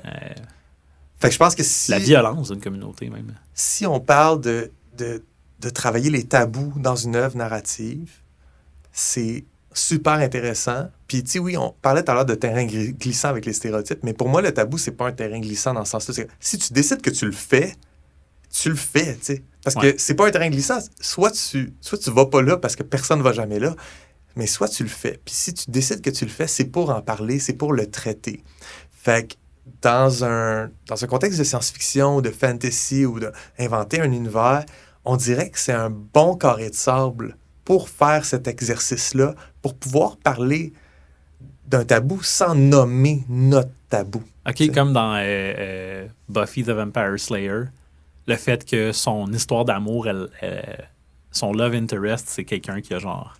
Fait que je pense que la violence d'une communauté, même. Si on parle de travailler les tabous dans une œuvre narrative, c'est super intéressant. Puis, tu sais, oui, on parlait tout à l'heure de terrain glissant avec les stéréotypes, mais pour moi, le tabou, c'est pas un terrain glissant dans ce sens-là. Si tu décides que tu le fais, tu sais. Parce que c'est pas un terrain glissant. Soit tu vas pas là parce que personne ne va jamais là, mais soit tu le fais. Puis si tu décides que tu le fais, c'est pour en parler, c'est pour le traiter. Fait que dans un contexte de science-fiction ou de fantasy ou d'inventer un univers, on dirait que c'est un bon carré de sable pour faire cet exercice-là, pour pouvoir parler d'un tabou sans nommer notre tabou. OK, t'sais. Comme dans Buffy the Vampire Slayer, le fait que son histoire d'amour, son love interest, c'est quelqu'un qui a genre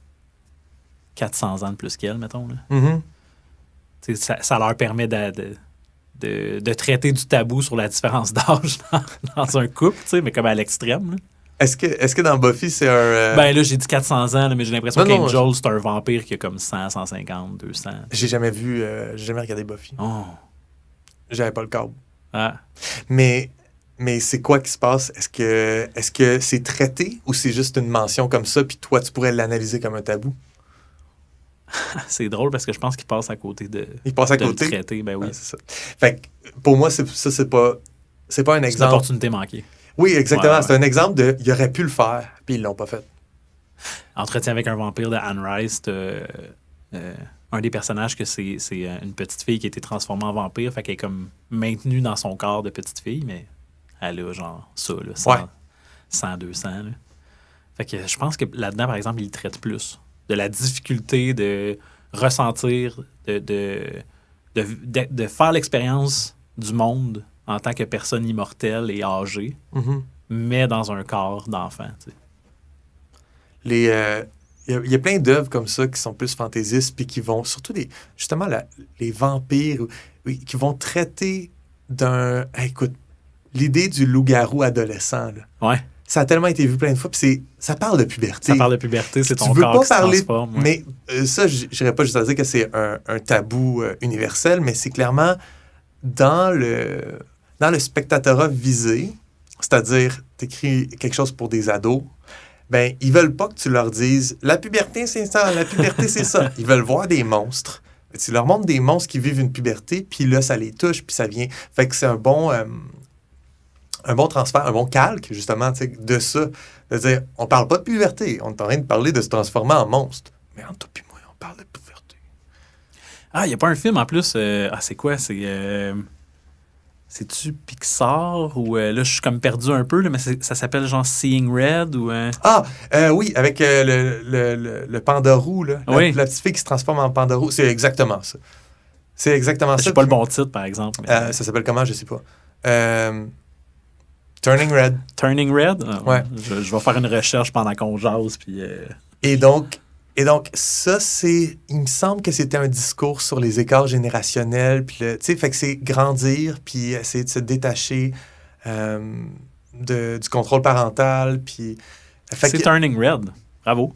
400 ans de plus qu'elle, mettons. Là. Mm-hmm. Ça leur permet de traiter du tabou sur la différence d'âge dans un couple, mais comme à l'extrême. Là. Est-ce que dans Buffy, c'est un... Ben là, j'ai dit 400 ans, là, mais j'ai l'impression non, qu'Angel, c'est un vampire qui a comme 100, 150, 200. J'ai jamais regardé Buffy. Oh. J'avais pas le câble. Ah. Mais c'est quoi qui se passe? Est-ce que c'est traité ou c'est juste une mention comme ça, puis toi, tu pourrais l'analyser comme un tabou? C'est drôle parce que je pense qu'il passe à côté de... Il passe à de côté? Le traiter, ben oui. Ouais, c'est ça. Fait que pour moi, c'est pas un exemple... C'est une opportunité manquée. Oui, exactement. Ouais. C'est un exemple de... Il aurait pu le faire, puis ils l'ont pas fait. Entretien avec un vampire de Anne Rice, un des personnages que c'est une petite fille qui a été transformée en vampire, fait qu'elle est comme maintenue dans son corps de petite fille, mais elle a genre ça, là, 100, 200. Là. Fait que je pense que là-dedans, par exemple, il traite plus de la difficulté de ressentir, de faire l'expérience du monde en tant que personne immortelle et âgée, mais dans un corps d'enfant. Tu sais. Il y a plein d'œuvres comme ça qui sont plus fantaisistes, puis qui vont, surtout justement les vampires, qui vont traiter d'un... écoute, l'idée du loup-garou adolescent, là, ouais. Ça a tellement été vu plein de fois, puis ça parle de puberté. Ça parle de puberté, c'est ton tu veux corps pas qui se parler, transforme. Ouais. Mais ça, je n'irais pas juste à dire que c'est un tabou universel, mais c'est clairement dans le spectatorat visé, c'est-à-dire t'écris quelque chose pour des ados, ben ils veulent pas que tu leur dises « La puberté, c'est ça, la puberté, c'est ça ». Ils veulent voir des monstres. Tu leur montres des monstres qui vivent une puberté, puis là, ça les touche, puis ça vient... Fait que c'est un bon transfert, un bon calque, justement, de ça. C'est-à-dire, on parle pas de puberté, on est en train de parler de se transformer en monstre. Mais entre toi et moi, on parle de puberté. Ah, il n'y a pas un film en plus. C'est quoi? C'est-tu Pixar ou là, je suis comme perdu un peu, là, mais ça s'appelle genre Seeing Red ou. Oui, avec le panda roux, là. Oui. La petite fille qui se transforme en panda roux. C'est exactement ça. C'est exactement ça. Je sais pas le bon titre, par exemple. Ça s'appelle comment? Je sais pas. Turning Red. Turning Red? Ouais. Je vais faire une recherche pendant qu'on jase. Puis, Et donc, ça, il me semble que c'était un discours sur les écarts générationnels. Puis, tu sais, fait que c'est grandir, puis essayer de se détacher du contrôle parental. Puis, c'est Turning Red. Bravo.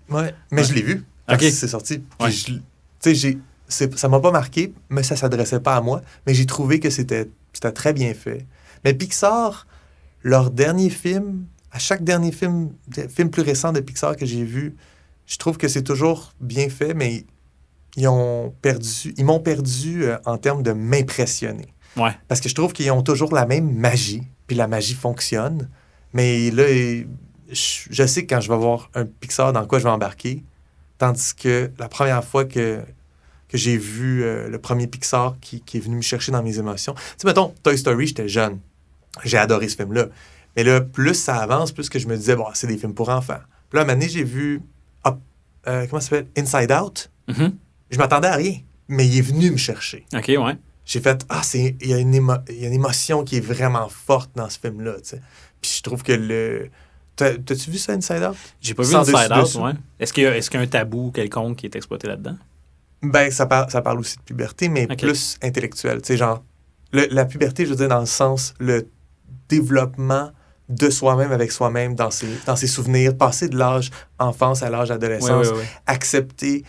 Ouais, mais je l'ai vu quand Okay. c'est sorti. Ouais. Tu sais, ça m'a pas marqué, mais ça s'adressait pas à moi. Mais j'ai trouvé que c'était très bien fait. Mais Pixar, leur dernier film, à chaque dernier film plus récent de Pixar que j'ai vu, je trouve que c'est toujours bien fait, mais ils m'ont perdu en termes de m'impressionner. Ouais. Parce que je trouve qu'ils ont toujours la même magie, puis la magie fonctionne. Mais là, je sais que quand je vais voir un Pixar dans quoi je vais embarquer, tandis que la première fois que j'ai vu le premier Pixar qui est venu me chercher dans mes émotions. Tu sais, mettons, Toy Story, j'étais jeune. J'ai adoré ce film-là. Mais là, plus ça avance, plus que je me disais, bon, c'est des films pour enfants. Puis là, à un moment donné, j'ai vu, comment ça s'appelle? Inside Out. Mm-hmm. Je m'attendais à rien, mais il est venu me chercher. OK, ouais. J'ai fait, il y a une émotion qui est vraiment forte dans ce film-là, tu sais. Puis je trouve que T'as-tu vu ça, Inside Out? J'ai pas vu Sans Inside Out, dessus. ouais. Est-ce qu'il y a un tabou quelconque qui est exploité là-dedans? Ben, ça parle aussi de puberté, mais OK. plus intellectuelle. Tu sais, genre, la puberté, je veux dire, dans le sens, le développement de soi-même avec soi-même dans ses souvenirs, passer de l'âge enfance à l'âge adolescence, Ouais. accepter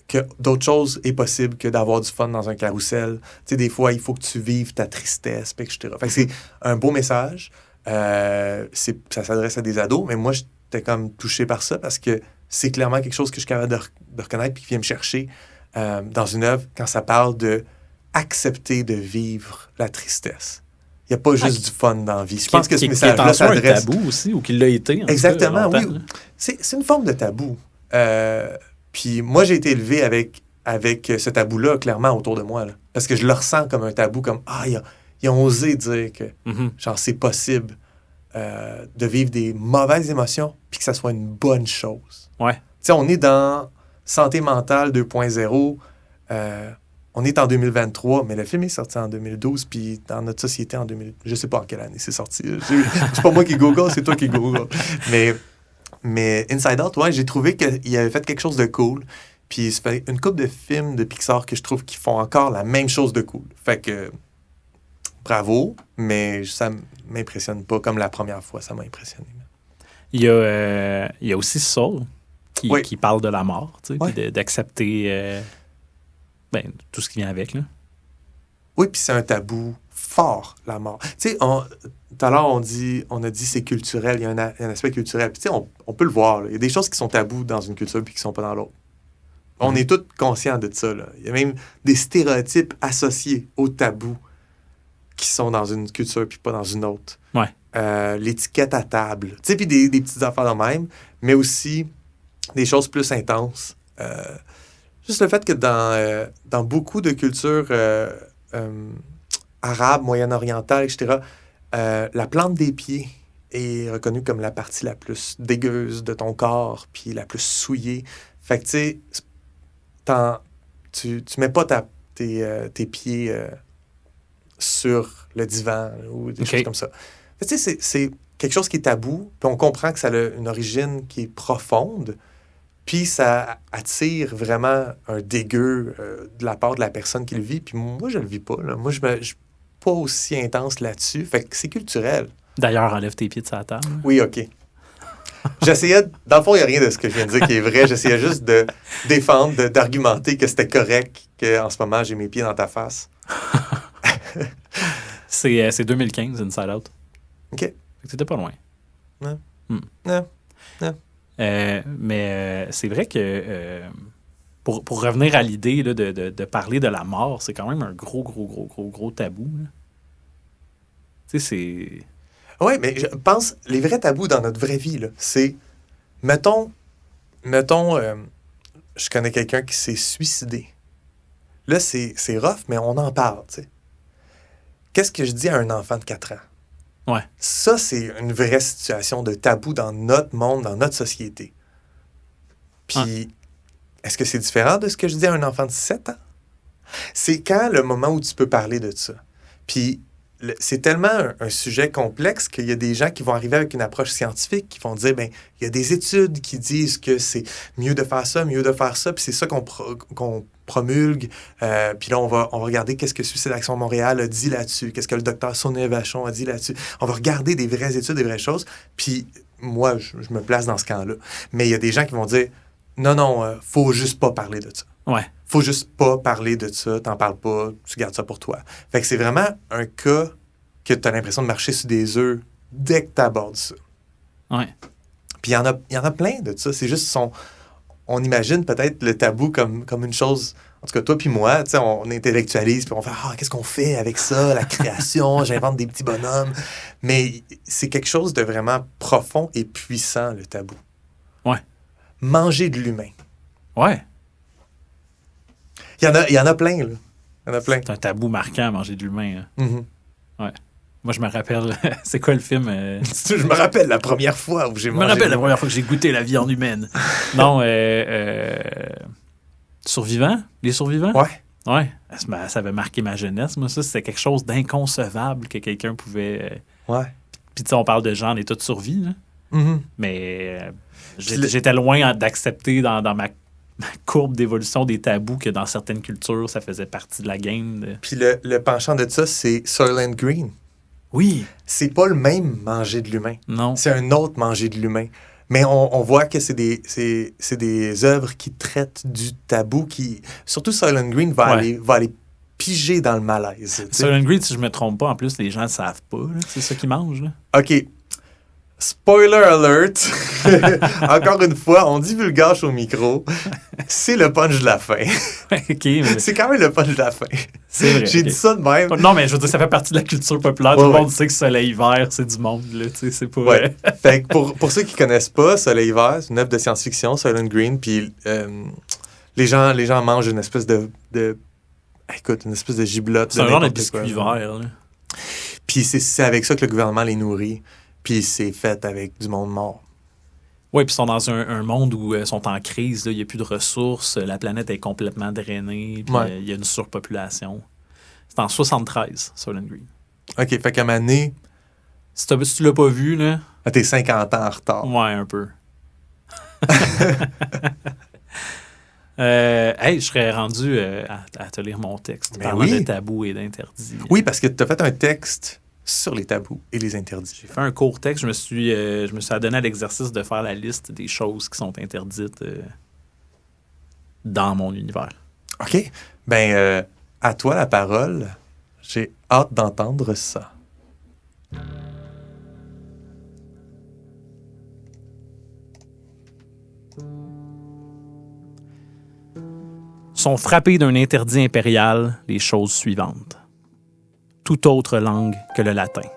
que d'autres choses est possible que d'avoir du fun dans un carrousel. Tu sais, des fois, il faut que tu vives ta tristesse, etc. Fait que c'est un beau message. Ça s'adresse à des ados, mais moi, j'étais comme touché par ça parce que c'est clairement quelque chose que je suis capable de reconnaître puis qui vient me chercher dans une œuvre quand ça parle de accepter de vivre la tristesse. Il n'y a pas juste du fun dans la vie. Je pense que ce message-là qui est en s'adresse... un tabou aussi, ou qu'il l'a été. Exactement, longtemps, oui. là. C'est une forme de tabou. Puis moi, j'ai été élevé avec ce tabou-là, clairement, autour de moi. Là. Parce que je le ressens comme un tabou, comme « Ah, ils ont osé dire que Mm-hmm. genre c'est possible de vivre des mauvaises émotions puis que ça soit une bonne chose. » Ouais. Tu sais, on est dans Santé mentale 2.0. On est en 2023, mais le film est sorti en 2012, puis dans notre société en 2000... Je sais pas en quelle année c'est sorti. C'est pas moi qui Google, c'est toi qui Google. Mais Inside Out, ouais, j'ai trouvé qu'il avait fait quelque chose de cool. Puis ça fait une couple de films de Pixar que je trouve qu'ils font encore la même chose de cool. Fait que bravo, mais ça m'impressionne pas comme la première fois, ça m'a impressionné. Il y a aussi Soul qui parle de la mort, tu sais, Ouais. puis d'accepter tout ce qui vient avec. Là. Oui, puis c'est un tabou fort, la mort. Tu sais, tout à l'heure, on a dit c'est culturel, il y a un aspect culturel. Puis tu sais, on peut le voir, là. Il y a des choses qui sont tabous dans une culture puis qui sont pas dans l'autre. On est tous conscients de ça, là. Il y a même des stéréotypes associés aux tabous qui sont dans une culture puis pas dans une autre. Ouais. L'étiquette à table. Tu sais, puis des petites affaires de même, mais aussi des choses plus intenses. Juste le fait que dans beaucoup de cultures arabes, moyen-orientales, etc., la plante des pieds est reconnue comme la partie la plus dégueuse de ton corps puis la plus souillée. Fait que, tu sais, tu mets pas tes pieds sur le divan ou des choses comme ça. Fait que, tu sais, c'est quelque chose qui est tabou, puis on comprend que ça a une origine qui est profonde, puis ça attire vraiment un dégueu de la part de la personne qui le vit, puis moi, je le vis pas. Là. Moi, je suis pas aussi intense là-dessus. Fait que c'est culturel. D'ailleurs, enlève tes pieds de sa table. Oui, OK. J'essayais... Dans le fond, il n'y a rien de ce que je viens de dire qui est vrai. J'essayais juste de défendre, d'argumenter que c'était correct qu'en ce moment, j'ai mes pieds dans ta face. C'est 2015, Inside Out. OK. Fait que c'était pas loin. Non. Hmm. Non. Mais c'est vrai que pour revenir à l'idée là, de parler de la mort, c'est quand même un gros tabou. Là. Tu sais, c'est... Oui, mais je pense, les vrais tabous dans notre vraie vie, là, c'est, mettons, je connais quelqu'un qui s'est suicidé. Là, c'est rough, mais on en parle, tu sais. Qu'est-ce que je dis à un enfant de 4 ans? Ouais. Ça, c'est une vraie situation de tabou dans notre monde, dans notre société. Puis, est-ce que c'est différent de ce que je dis à un enfant de 7 ans? C'est quand le moment où tu peux parler de ça. Puis, c'est tellement un sujet complexe qu'il y a des gens qui vont arriver avec une approche scientifique, qui vont dire, ben il y a des études qui disent que c'est mieux de faire ça, puis c'est ça qu'on promulgue. Puis là, on va regarder qu'est-ce que Suicide Action Montréal a dit là-dessus, qu'est-ce que le docteur Sonia Vachon a dit là-dessus. On va regarder des vraies études, des vraies choses, puis moi, je me place dans ce camp-là. Mais il y a des gens qui vont dire, non, faut juste pas parler de ça. Ouais. Faut juste pas parler de ça, t'en parles pas, tu gardes ça pour toi. Fait que c'est vraiment un cas que t'as l'impression de marcher sur des œufs dès que t'abordes ça. Ouais. Puis il y en a plein de ça. C'est juste on imagine peut-être le tabou comme une chose. En tout cas, toi puis moi, tu sais, on intellectualise puis on fait qu'est-ce qu'on fait avec ça, la création, j'invente des petits bonhommes. Mais c'est quelque chose de vraiment profond et puissant, le tabou. Ouais. Manger de l'humain. Ouais. Il y en a plein, là. Il y en a plein. C'est un tabou marquant, manger de l'humain. Hein. Mm-hmm. Ouais. Moi, je me rappelle... c'est quoi le film? Je me rappelle la première fois où j'ai mangé. Je me rappelle la première fois que j'ai goûté la viande humaine. Non, Survivants? Les survivants? Ouais. Ouais. Ça avait marqué ma jeunesse. Moi, ça, c'était quelque chose d'inconcevable que quelqu'un pouvait... Ouais. Puis, tu sais, on parle de gens en état de survie, là. Mm-hmm. Mais j'étais loin d'accepter dans ma courbe d'évolution des tabous que dans certaines cultures, ça faisait partie de la game. Puis le penchant de ça, c'est Soylent Green. Oui. C'est pas le même manger de l'humain. Non. C'est un autre manger de l'humain. Mais on voit que c'est des œuvres qui traitent du tabou, surtout Soylent Green va aller piger dans le malaise. Soylent Green, si je me trompe pas, en plus, les gens ne savent pas que c'est ça qu'ils mangent. Là. OK. Spoiler alert. Encore une fois, on divulgage au micro. C'est le punch de la fin. OK. Mais... C'est quand même le punch de la fin. C'est vrai. J'ai dit ça de même. Non, mais je veux dire, ça fait partie de la culture populaire. Tout le monde sait que Soleil vert, c'est du monde. Là, c'est pas... Ouais. Fait que pour ceux qui connaissent pas, Soleil vert, c'est une œuvre de science-fiction, Soylent Green, puis les gens mangent une espèce de une espèce de giblotte. C'est un genre de biscuit vert. Là. Puis c'est avec ça que le gouvernement les nourrit. Puis c'est fait avec du monde mort. Oui, puis ils sont dans un monde où ils sont en crise. Il n'y a plus de ressources. La planète est complètement drainée. Puis il y a une surpopulation. C'est en 73, Soylent Green. OK, fait qu'à ma année... Si tu l'as pas vu, là... T'es 50 ans en retard. Ouais, un peu. Je serais rendu à te lire mon texte. Parlant de tabous et d'interdits. Oui, parce que tu as fait un texte sur les tabous et les interdits. J'ai fait un court texte. Je me suis adonné à l'exercice de faire la liste des choses qui sont interdites dans mon univers. OK. Ben, à toi la parole. J'ai hâte d'entendre ça. Sont frappées d'un interdit impérial les choses suivantes. Toute autre langue que le latin.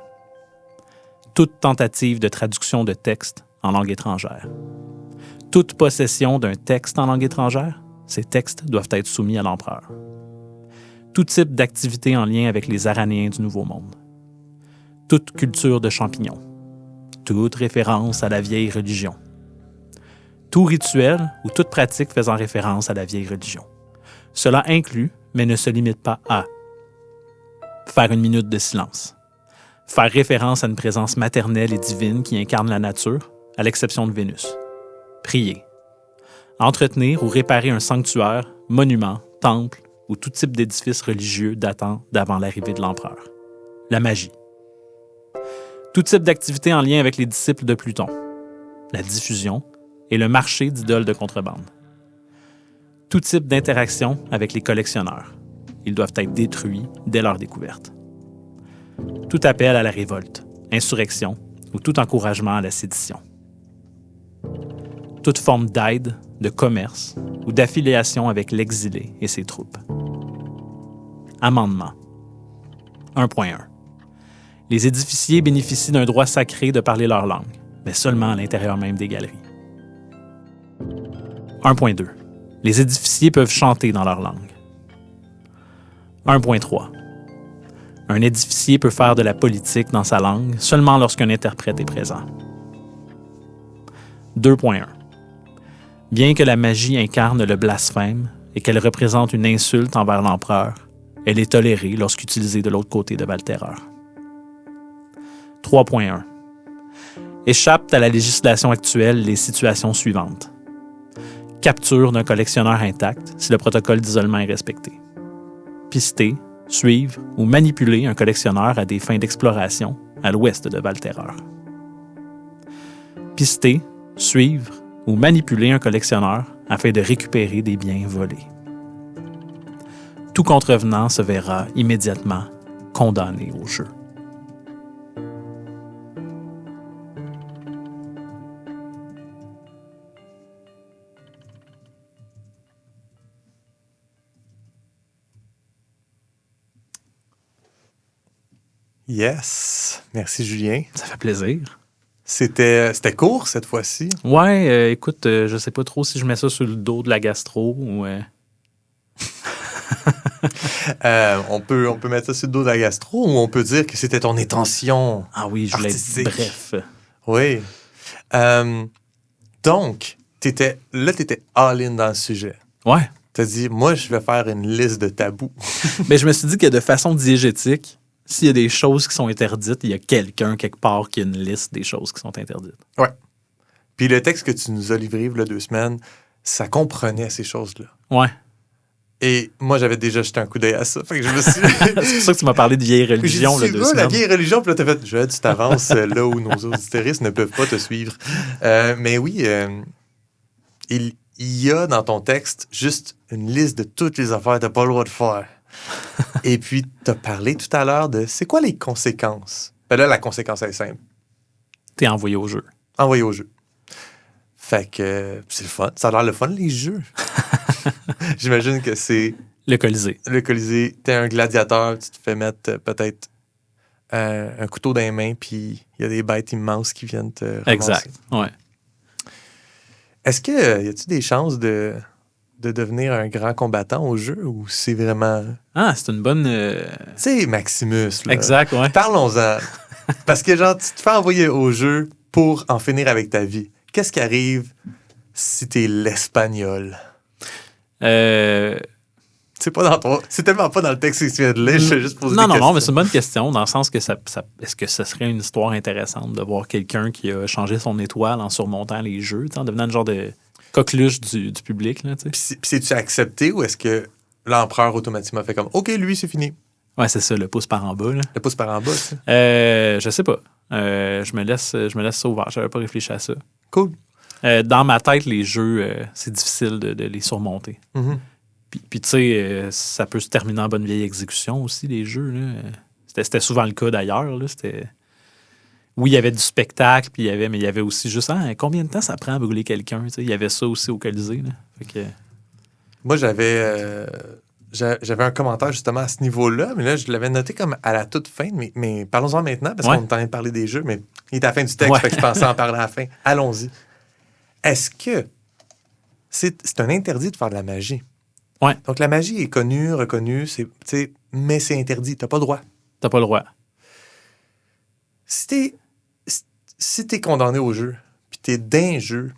Toute tentative de traduction de texte en langue étrangère. Toute possession d'un texte en langue étrangère, ces textes doivent être soumis à l'empereur. Tout type d'activité en lien avec les Aranéens du Nouveau Monde. Toute culture de champignons. Toute référence à la vieille religion. Tout rituel ou toute pratique faisant référence à la vieille religion. Cela inclut, mais ne se limite pas à faire une minute de silence, faire référence à une présence maternelle et divine qui incarne la nature, à l'exception de Vénus, prier, entretenir ou réparer un sanctuaire, monument, temple ou tout type d'édifice religieux datant d'avant l'arrivée de l'empereur, la magie, tout type d'activité en lien avec les disciples de Pluton, la diffusion et le marché d'idoles de contrebande. Tout type d'interaction avec les collectionneurs. Ils doivent être détruits dès leur découverte. Tout appel à la révolte, insurrection ou tout encouragement à la sédition. Toute forme d'aide, de commerce ou d'affiliation avec l'exilé et ses troupes. Amendement. 1.1. Les édificiers bénéficient d'un droit sacré de parler leur langue, mais seulement à l'intérieur même des galeries. 1.2. Les édificiers peuvent chanter dans leur langue. 1.3. Un édificier peut faire de la politique dans sa langue seulement lorsqu'un interprète est présent. 2.1. Bien que la magie incarne le blasphème et qu'elle représente une insulte envers l'empereur, elle est tolérée lorsqu'utilisée de l'autre côté de Valterreur. 3.1. Échappent à la législation actuelle les situations suivantes. Capture d'un collectionneur intact si le protocole d'isolement est respecté. Pister, suivre ou manipuler un collectionneur à des fins d'exploration à l'ouest de Valterreur. Pister, suivre ou manipuler un collectionneur afin de récupérer des biens volés. tout contrevenant se verra immédiatement condamné au jeu. Yes. Merci, Julien. Ça fait plaisir. C'était court cette fois-ci. Ouais, écoute, je sais pas trop si je mets ça sur le dos de la gastro ou... On peut mettre ça sur le dos de la gastro ou on peut dire que c'était ton intention. Ah oui, je voulais artistique. bref. Oui. Donc, t'étais all-in dans le sujet. Ouais. T'as dit, moi, je vais faire une liste de tabous. Mais je me suis dit que de façon diégétique, s'il y a des choses qui sont interdites, il y a quelqu'un quelque part qui a une liste des choses qui sont interdites. Ouais. Puis le texte que tu nous as livré il y a 2 semaines, ça comprenait ces choses-là. Ouais. Et moi, j'avais déjà jeté un coup d'œil à ça. Fait que je me suis... C'est pour ça que tu m'as parlé de vieille religion, J'ai là, dit, 2 la semaines. vieille religion, puis là, t'as fait, tu t'avances là où nos auditeuristes ne peuvent pas te suivre. Mais oui, il y a dans ton texte juste une liste de toutes les affaires que t'as pas le droit de faire. Et puis, t'as parlé tout à l'heure de c'est quoi les conséquences? Ben là, la conséquence est simple. T'es envoyé au jeu. Envoyé au jeu. Fait que c'est le fun. Ça a l'air le fun, les jeux. J'imagine que c'est Le Colisée. le Colisée. T'es un gladiateur, tu te fais mettre peut-être un couteau dans les mains, puis il y a des bêtes immenses qui viennent te ramasser. Exact. Ouais. Est-ce que y a-tu des chances de devenir un grand combattant au jeu ou c'est vraiment... Ah, c'est une bonne... Tu sais, Maximus, là. Exact, ouais. Parlons-en. Parce que, genre, tu te fais envoyer au jeu pour en finir avec ta vie. Qu'est-ce qui arrive si t'es l'Espagnol? C'est pas dans ton... C'est tellement pas dans le texte que tu viens de lire, je vais juste poser des questions. Non, mais c'est une bonne question, dans le sens que est-ce que ce serait une histoire intéressante de voir quelqu'un qui a changé son étoile en surmontant les jeux, en devenant une genre de coqueluche du public, là, tu sais? Puis c'est-tu accepté ou est-ce que l'empereur automatiquement fait comme « OK, lui, c'est fini. Ouais, c'est ça, le pouce par en bas, là. » Le pouce par en bas, tu sais. Je sais pas. Je me laisse ça ouvert. J'avais pas réfléchi à ça. Cool. Dans ma tête, les jeux, c'est difficile de les surmonter. Mhm. Puis tu sais, ça peut se terminer en bonne vieille exécution aussi, les jeux. Là. C'était souvent le cas d'ailleurs. Là. Oui, il y avait du spectacle, mais il y avait aussi juste combien de temps ça prend à brûler quelqu'un? Tu sais, il y avait ça aussi au Colisée. Là. Fait que... Moi, j'avais un commentaire justement à ce niveau-là, mais là, je l'avais noté comme à la toute fin. Mais parlons-en maintenant, parce qu'on est en train de parler des jeux, mais il est à la fin du texte, fait que je pensais en parler à la fin. Allons-y. Est-ce que c'est un interdit de faire de la magie? Ouais. Donc, la magie est connue, reconnue, mais c'est interdit. T'as pas le droit. T'as pas le droit. Si t'es condamné au jeu, puis t'es d'un jeu,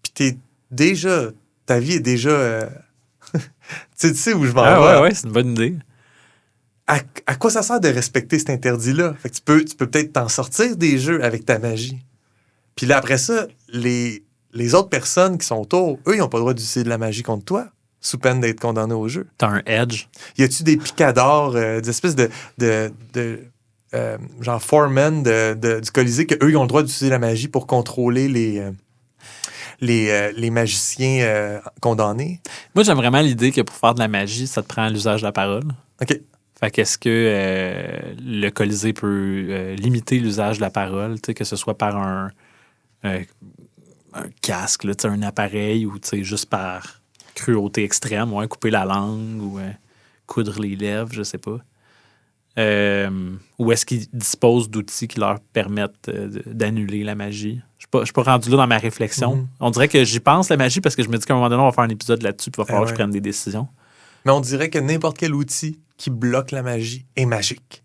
puis t'es déjà... Ta vie est déjà... tu sais où je m'en vais. Ouais, c'est une bonne idée. À quoi ça sert de respecter cet interdit-là? Fait que tu peux peut-être t'en sortir des jeux avec ta magie. Puis là, après ça, les autres personnes qui sont autour, eux, ils n'ont pas le droit d'utiliser de la magie contre toi, sous peine d'être condamnés au jeu. T'as un edge. Y a-tu des picadors, des espèces de genre foremen du Colisée, qu'eux, ils ont le droit d'utiliser la magie pour contrôler les magiciens condamnés? Moi, j'aime vraiment l'idée que pour faire de la magie, ça te prend l'usage de la parole. OK. Fait qu'est-ce que le Colisée peut limiter l'usage de la parole, que ce soit par un casque, là, un appareil, ou juste par cruauté extrême, couper la langue ou coudre les lèvres, je sais pas. Ou est-ce qu'ils disposent d'outils qui leur permettent d'annuler la magie? Je suis pas rendu là dans ma réflexion. Mm-hmm. On dirait que j'y pense, la magie, parce que je me dis qu'à un moment donné, on va faire un épisode là-dessus, puis il va falloir que je prenne des décisions. Mais on dirait que n'importe quel outil qui bloque la magie est magique.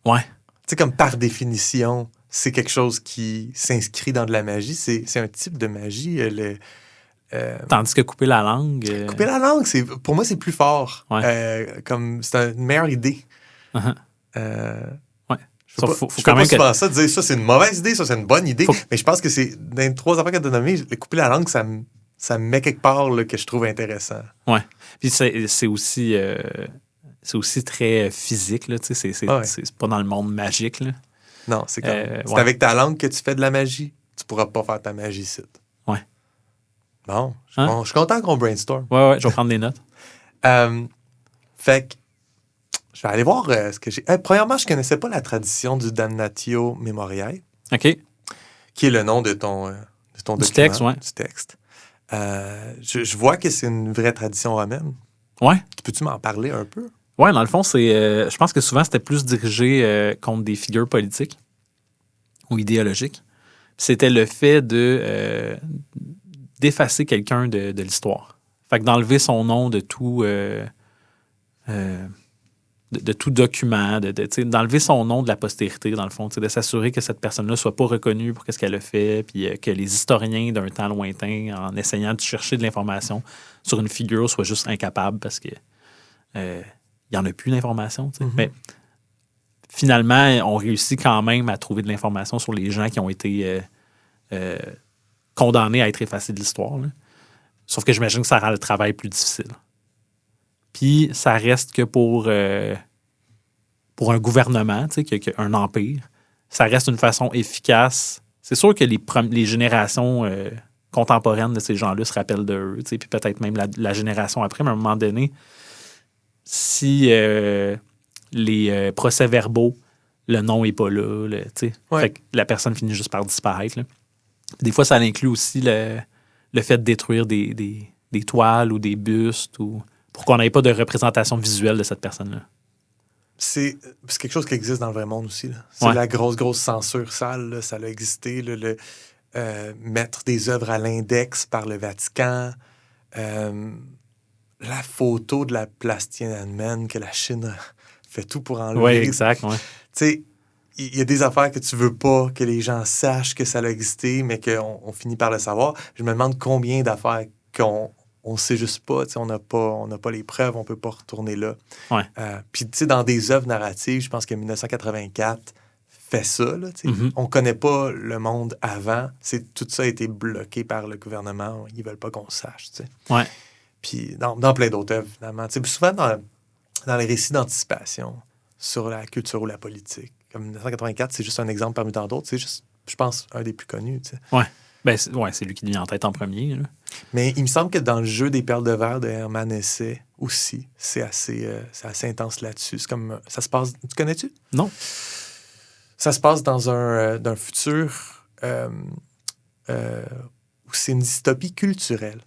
Ouais. Tu sais, comme par définition, c'est quelque chose qui s'inscrit dans de la magie. C'est un type de magie. Tandis que couper la langue... Couper la langue, pour moi, c'est plus fort. Ouais. Comme c'est une meilleure idée. Uh-huh. Ouais. Je faut fais quand pas même souvent ça, de dire ça, c'est une mauvaise idée, ça, c'est une bonne idée. Mais je pense que c'est, dans les 3 affaires que tu as nommées, couper la langue, ça me met quelque part là, que je trouve intéressant. Ouais. Puis c'est aussi très physique, là. C'est pas dans le monde magique, là. Non, c'est comme... c'est avec ta langue que tu fais de la magie. Tu pourras pas faire ta magie ici. Ouais. Bon, je suis content qu'on brainstorm. Ouais, je vais prendre des notes. Fait que je vais aller voir ce que j'ai. Premièrement, je connaissais pas la tradition du damnatio memoriae, OK. qui est le nom de ton document. Du texte, ouais. Du texte. Je vois que c'est une vraie tradition romaine. Ouais. Peux-tu m'en parler un peu? Ouais, dans le fond, c'est. Je pense que souvent, c'était plus dirigé contre des figures politiques ou idéologiques. Puis c'était le fait d'effacer quelqu'un de l'histoire. Fait que d'enlever son nom de tout. De tout document, d'enlever son nom de la postérité, dans le fond, de s'assurer que cette personne-là ne soit pas reconnue pour ce qu'elle a fait, puis que les historiens d'un temps lointain, en essayant de chercher de l'information sur une figure, soient juste incapables parce que il n'y en a plus d'informations. Mm-hmm. Mais finalement, on réussit quand même à trouver de l'information sur les gens qui ont été condamnés à être effacés de l'histoire. Là. Sauf que j'imagine que ça rend le travail plus difficile. Puis, ça reste que pour un gouvernement, un empire, ça reste une façon efficace. C'est sûr que les générations contemporaines de ces gens-là se rappellent d'eux, puis peut-être même la génération après, mais à un moment donné, si les procès-verbaux, le nom n'est pas là, fait que la personne finit juste par disparaître. Là. Des fois, ça inclut aussi le fait de détruire des toiles ou des bustes ou... pour qu'on n'ait pas de représentation visuelle de cette personne-là. C'est quelque chose qui existe dans le vrai monde aussi. Là. C'est la grosse censure sale. Là. Ça a existé. Là, mettre des œuvres à l'index par le Vatican. La photo de la place Tiananmen que la Chine fait tout pour enlever. Oui, exact. Ouais. Tu sais, il y a des affaires que tu veux pas que les gens sachent que ça a existé, mais qu'on finit par le savoir. Je me demande combien d'affaires on sait juste pas, on n'a pas les preuves, on peut pas retourner là. Ouais. Puis, tu sais, dans des œuvres narratives, je pense que 1984 fait ça, là, Mm-hmm. On connaît pas le monde avant. Tout ça a été bloqué par le gouvernement. Ils veulent pas qu'on sache, tu sais. Ouais. Puis, dans plein d'autres œuvres, finalement. Tu sais, souvent, dans les récits d'anticipation sur la culture ou la politique, comme 1984, c'est juste un exemple parmi tant d'autres. C'est juste, je pense, un des plus connus, tu sais. Ouais. Ben, c'est lui qui vient en tête en premier. Là. Mais il me semble que dans le jeu des perles de verre de Hermann Hesse aussi, c'est assez intense là-dessus. C'est comme ça se passe. Tu connais-tu? Non. Ça se passe dans d'un futur où c'est une dystopie culturelle.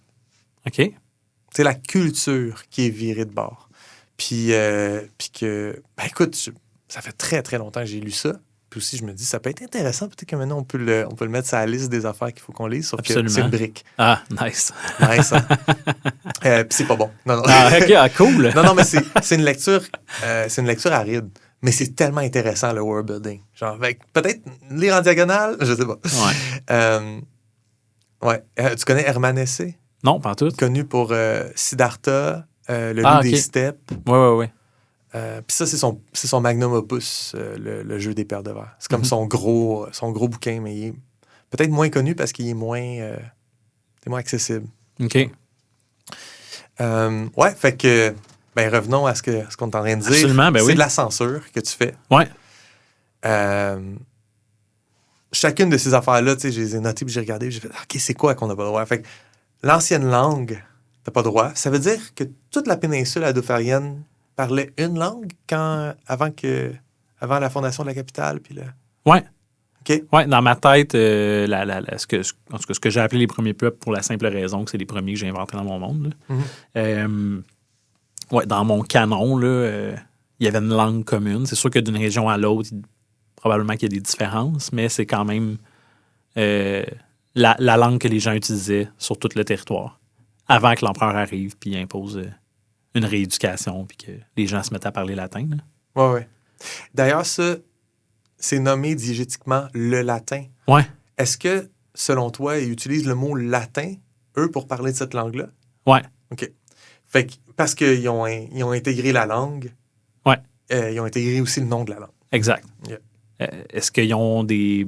OK. C'est la culture qui est virée de bord. Puis que, écoute, ça fait très, très longtemps que j'ai lu ça. Puis aussi, je me dis, ça peut être intéressant. Peut-être que maintenant, on peut le mettre sur la liste des affaires qu'il faut qu'on lise. Sauf Absolument. que c'est une brique. Ah, nice. Nice, hein? Puis c'est pas bon. Non. Ah, OK, cool. non, mais c'est une lecture aride. Mais c'est tellement intéressant, le world building. Genre, peut-être lire en diagonale, je sais pas. Ouais. Tu connais Hermann Hesse? Non, pas tout. Connu pour Siddhartha, Le loup des steppes. Oui. Puis ça, c'est son magnum opus, le jeu des perles de verre. C'est comme son gros bouquin, mais il est peut-être moins connu parce qu'il est moins accessible. OK. Ouais, fait que, revenons à ce qu'on est en train de dire. Absolument, c'est oui. de la censure que tu fais. Ouais. Chacune de ces affaires-là, tu sais, je les ai notées puis j'ai regardé, j'ai fait, OK, c'est quoi qu'on n'a pas le droit? Fait que l'ancienne langue, t'as pas le droit. Ça veut dire que toute la péninsule adofarienne parlait une langue avant la fondation de la capitale, puis là. Ouais. OK. Ouais, dans ma tête, ce que j'ai appelé les premiers peuples pour la simple raison que c'est les premiers que j'ai inventés dans mon monde. Là. Ouais, dans mon canon, là, il y avait une langue commune. C'est sûr que d'une région à l'autre, probablement qu'il y a des différences, mais c'est quand même la langue que les gens utilisaient sur tout le territoire avant que l'empereur arrive puis impose une rééducation puis que les gens se mettent à parler latin. Là. Ouais. D'ailleurs, ça, c'est nommé diégétiquement le latin. Ouais. Est-ce que, selon toi, ils utilisent le mot latin, eux, pour parler de cette langue-là? Ouais. OK. Fait que, parce qu'ils ont intégré la langue, ouais. Ils ont intégré aussi le nom de la langue. Exact. Yeah. Est-ce qu'ils ont des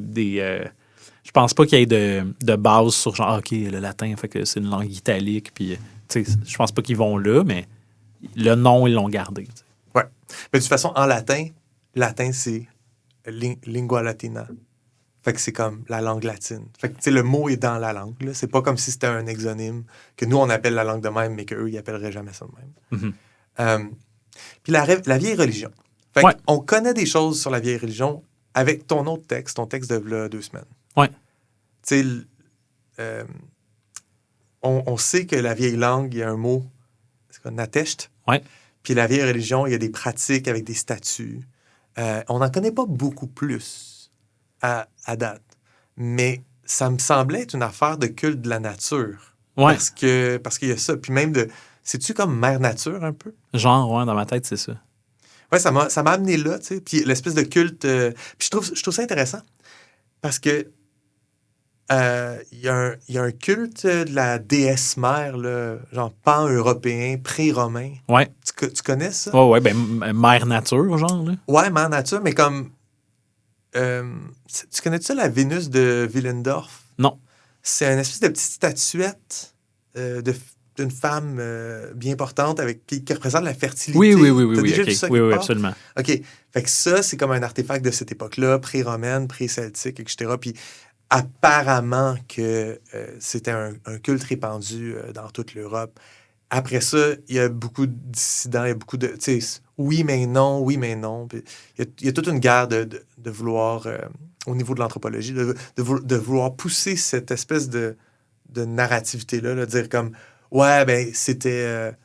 je pense pas qu'il y ait de base sur genre, OK, le latin, fait que c'est une langue italique, puis, tu sais, je pense pas qu'ils vont là, mais le nom, ils l'ont gardé. T'sais. Ouais. Mais de toute façon, en latin, c'est lingua latina. Fait que c'est comme la langue latine. Fait que, tu sais, le mot est dans la langue, là. C'est pas comme si c'était un exonyme que nous, on appelle la langue de même, mais qu'eux, ils appelleraient jamais ça de même. Mm-hmm. Puis la vieille religion. Fait Ouais. on connaît des choses sur la vieille religion avec ton autre texte, ton texte de là, 2 semaines. Ouais. Tu sais, on sait que la vieille langue, il y a un mot, c'est quoi, natesht. Ouais. Puis la vieille religion, il y a des pratiques avec des statuts. On n'en connaît pas beaucoup plus à date. Mais ça me semblait être une affaire de culte de la nature. Ouais. Parce qu'il y a ça. Puis même c'est-tu comme mère nature un peu? Genre, ouais, dans ma tête, c'est ça. Ouais, ça m'a amené là, tu sais. Puis l'espèce de culte. Puis je trouve ça intéressant parce que il y a un culte de la déesse mère, là, genre pan-européen, pré-romain. Ouais. Tu connais ça? Ouais, ben, mère nature, genre, là. Ouais, mère nature, mais comme. Tu connais-tu ça, la Vénus de Willendorf? Non. C'est une espèce de petite statuette d'une femme bien portante qui représente la fertilité. Oui, T'as déjà ok. vu ça Oui, quelque part? absolument. OK. Fait que ça, c'est comme un artefact de cette époque-là, pré-romaine, pré-celtique, etc. Puis apparemment que c'était un culte répandu dans toute l'Europe. Après ça, il y a beaucoup de dissidents, il y a beaucoup de... Tu sais, oui, mais non, oui, mais non. Puis il y a toute une guerre de vouloir, au niveau de l'anthropologie, de vouloir pousser cette espèce de narrativité-là, de dire comme, ouais, ben c'était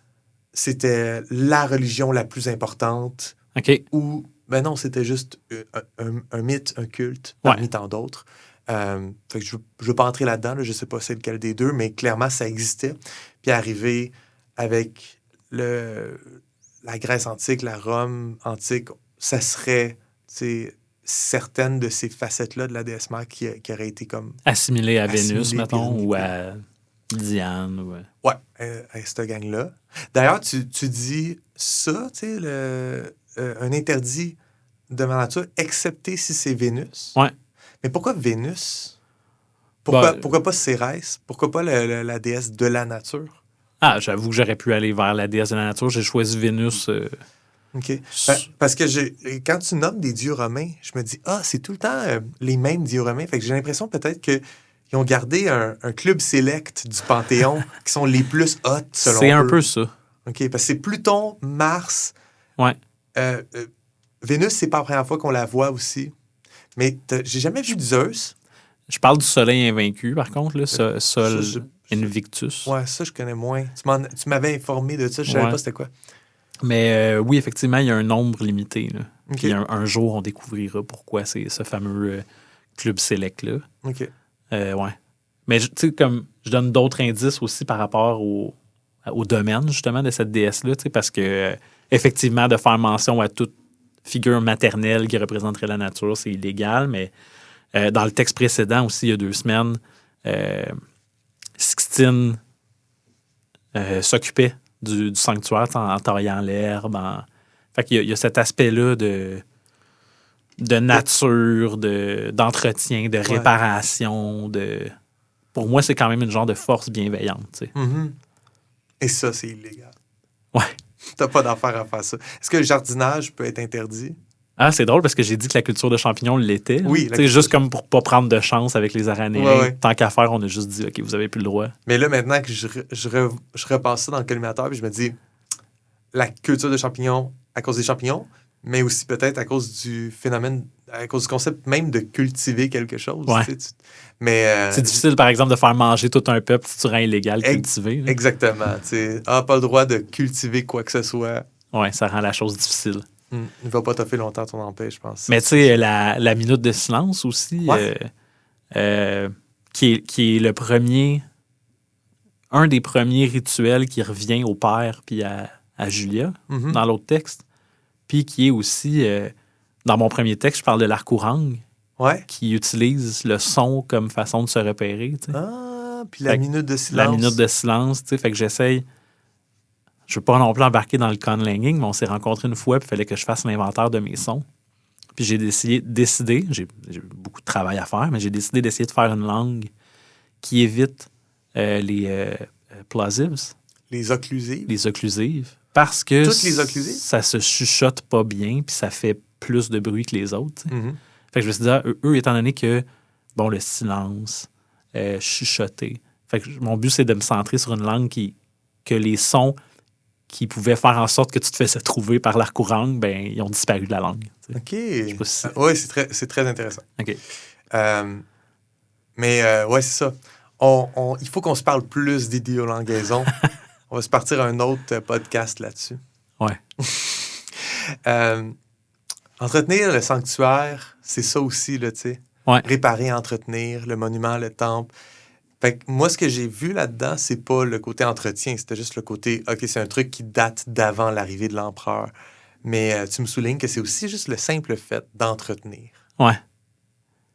la religion la plus importante, OK. ou, ben non, c'était juste un mythe, un culte, Ouais. parmi tant d'autres. Fait que je veux pas entrer là-dedans, là, je sais pas c'est lequel des deux, mais clairement, ça existait. Puis arriver avec la Grèce antique, la Rome antique, ça serait, tu sais, certaines de ces facettes-là de la déesse mère qui auraient été comme... Assimilé à Vénus, Assimilé, mettons, puis- ou à Diane. Ou... Ouais, cette gang-là. D'ailleurs, tu dis ça, tu sais, un interdit de ma nature, excepté si c'est Vénus. Ouais. Mais pourquoi Vénus? Bah, Pourquoi pas Cérès? Pourquoi pas la déesse de la nature? Ah, j'avoue que j'aurais pu aller vers la déesse de la nature. J'ai choisi Vénus. OK. Parce que quand tu nommes des dieux romains, je me dis, c'est tout le temps les mêmes dieux romains. Fait que j'ai l'impression peut-être qu'ils ont gardé un club select du Panthéon qui sont les plus hot, selon C'est un eux. peu ça. OK, parce que c'est Pluton, Mars. Ouais. Vénus, c'est pas la première fois qu'on la voit aussi. Mais j'ai jamais vu Zeus. Je parle du soleil invaincu, par contre, là, Sol Ça, Invictus. Ouais, ça, je connais moins. Tu m'avais informé de ça, je savais Ouais. pas c'était quoi. Mais oui, effectivement, il y a un nombre limité. Là. OK. Puis un jour, on découvrira pourquoi c'est ce fameux club select-là. OK. Ouais. Mais tu sais, comme je donne d'autres indices aussi par rapport au domaine, justement, de cette déesse-là, tu sais, parce que, effectivement, de faire mention à toute figure maternelle qui représenterait la nature, c'est illégal, mais dans le texte précédent aussi, il y a 2 semaines, Sixtine s'occupait du sanctuaire en taillant l'herbe. Fait qu'il y a cet aspect-là de nature, d'entretien, de réparation. Pour moi, c'est quand même une genre de force bienveillante. Tu sais. Mm-hmm. Et ça, c'est illégal. Ouais. T'as pas d'affaire à faire ça. Est-ce que le jardinage peut être interdit? Ah, c'est drôle parce que j'ai dit que la culture de champignons l'était. Oui, Tu sais, juste comme pour pas prendre de chance avec les aranéens. Ouais. Tant qu'à faire, on a juste dit, OK, vous avez plus le droit. Mais là, maintenant que je repasse ça dans le collimateur, puis je me dis, la culture de champignons à cause des champignons, mais aussi peut-être à cause du phénomène, à cause du concept même de cultiver quelque chose. Ouais. Tu sais, mais C'est difficile, par exemple, de faire manger tout un peuple si tu rends illégal cultiver. Là. Exactement. Tu sais, pas le droit de cultiver quoi que ce soit. Ouais, ça rend la chose difficile. Il va pas toffer longtemps ton empêche, je pense. Mais tu sais, la minute de silence aussi, qui est le premier, un des premiers rituels qui revient au père puis à Julia Mhm. dans l'autre texte, puis qui est aussi, dans mon premier texte, je parle de l'arc-ourangue, Ouais. qui utilise le son comme façon de se repérer. Tu sais. Puis la Fait que minute de silence. La minute de silence, tu sais, fait que j'essaye. Je veux pas non plus embarquer dans le conlanging, mais on s'est rencontrés une fois, puis il fallait que je fasse l'inventaire de mes sons. Puis j'ai décidé, j'ai beaucoup de travail à faire, mais j'ai décidé d'essayer de faire une langue qui évite les plosives, Les occlusives. les occlusives, parce que Toutes les occlusives? ça se chuchote pas bien, puis ça fait plus de bruit que les autres. Tu sais. Mhm. Fait que je me suis dit, eux, étant donné que, bon, le silence, chuchoter. Fait que mon but, c'est de me centrer sur une langue que les sons qui pouvaient faire en sorte que tu te faisais trouver par l'Arc-Ourang, ben ils ont disparu de la langue. Tu sais. OK. Je sais pas si Oui, c'est très intéressant. OK. Mais ouais, c'est ça. Il faut qu'on se parle plus d'idéolangaison. On va se partir à un autre podcast là-dessus. Ouais. Entretenir le sanctuaire, c'est ça aussi, là, tu sais. Ouais. Réparer, entretenir le monument, le temple. Fait que moi, ce que j'ai vu là-dedans, c'est pas le côté entretien, c'était juste le côté, OK, c'est un truc qui date d'avant l'arrivée de l'empereur. Mais tu me soulignes que c'est aussi juste le simple fait d'entretenir. Ouais.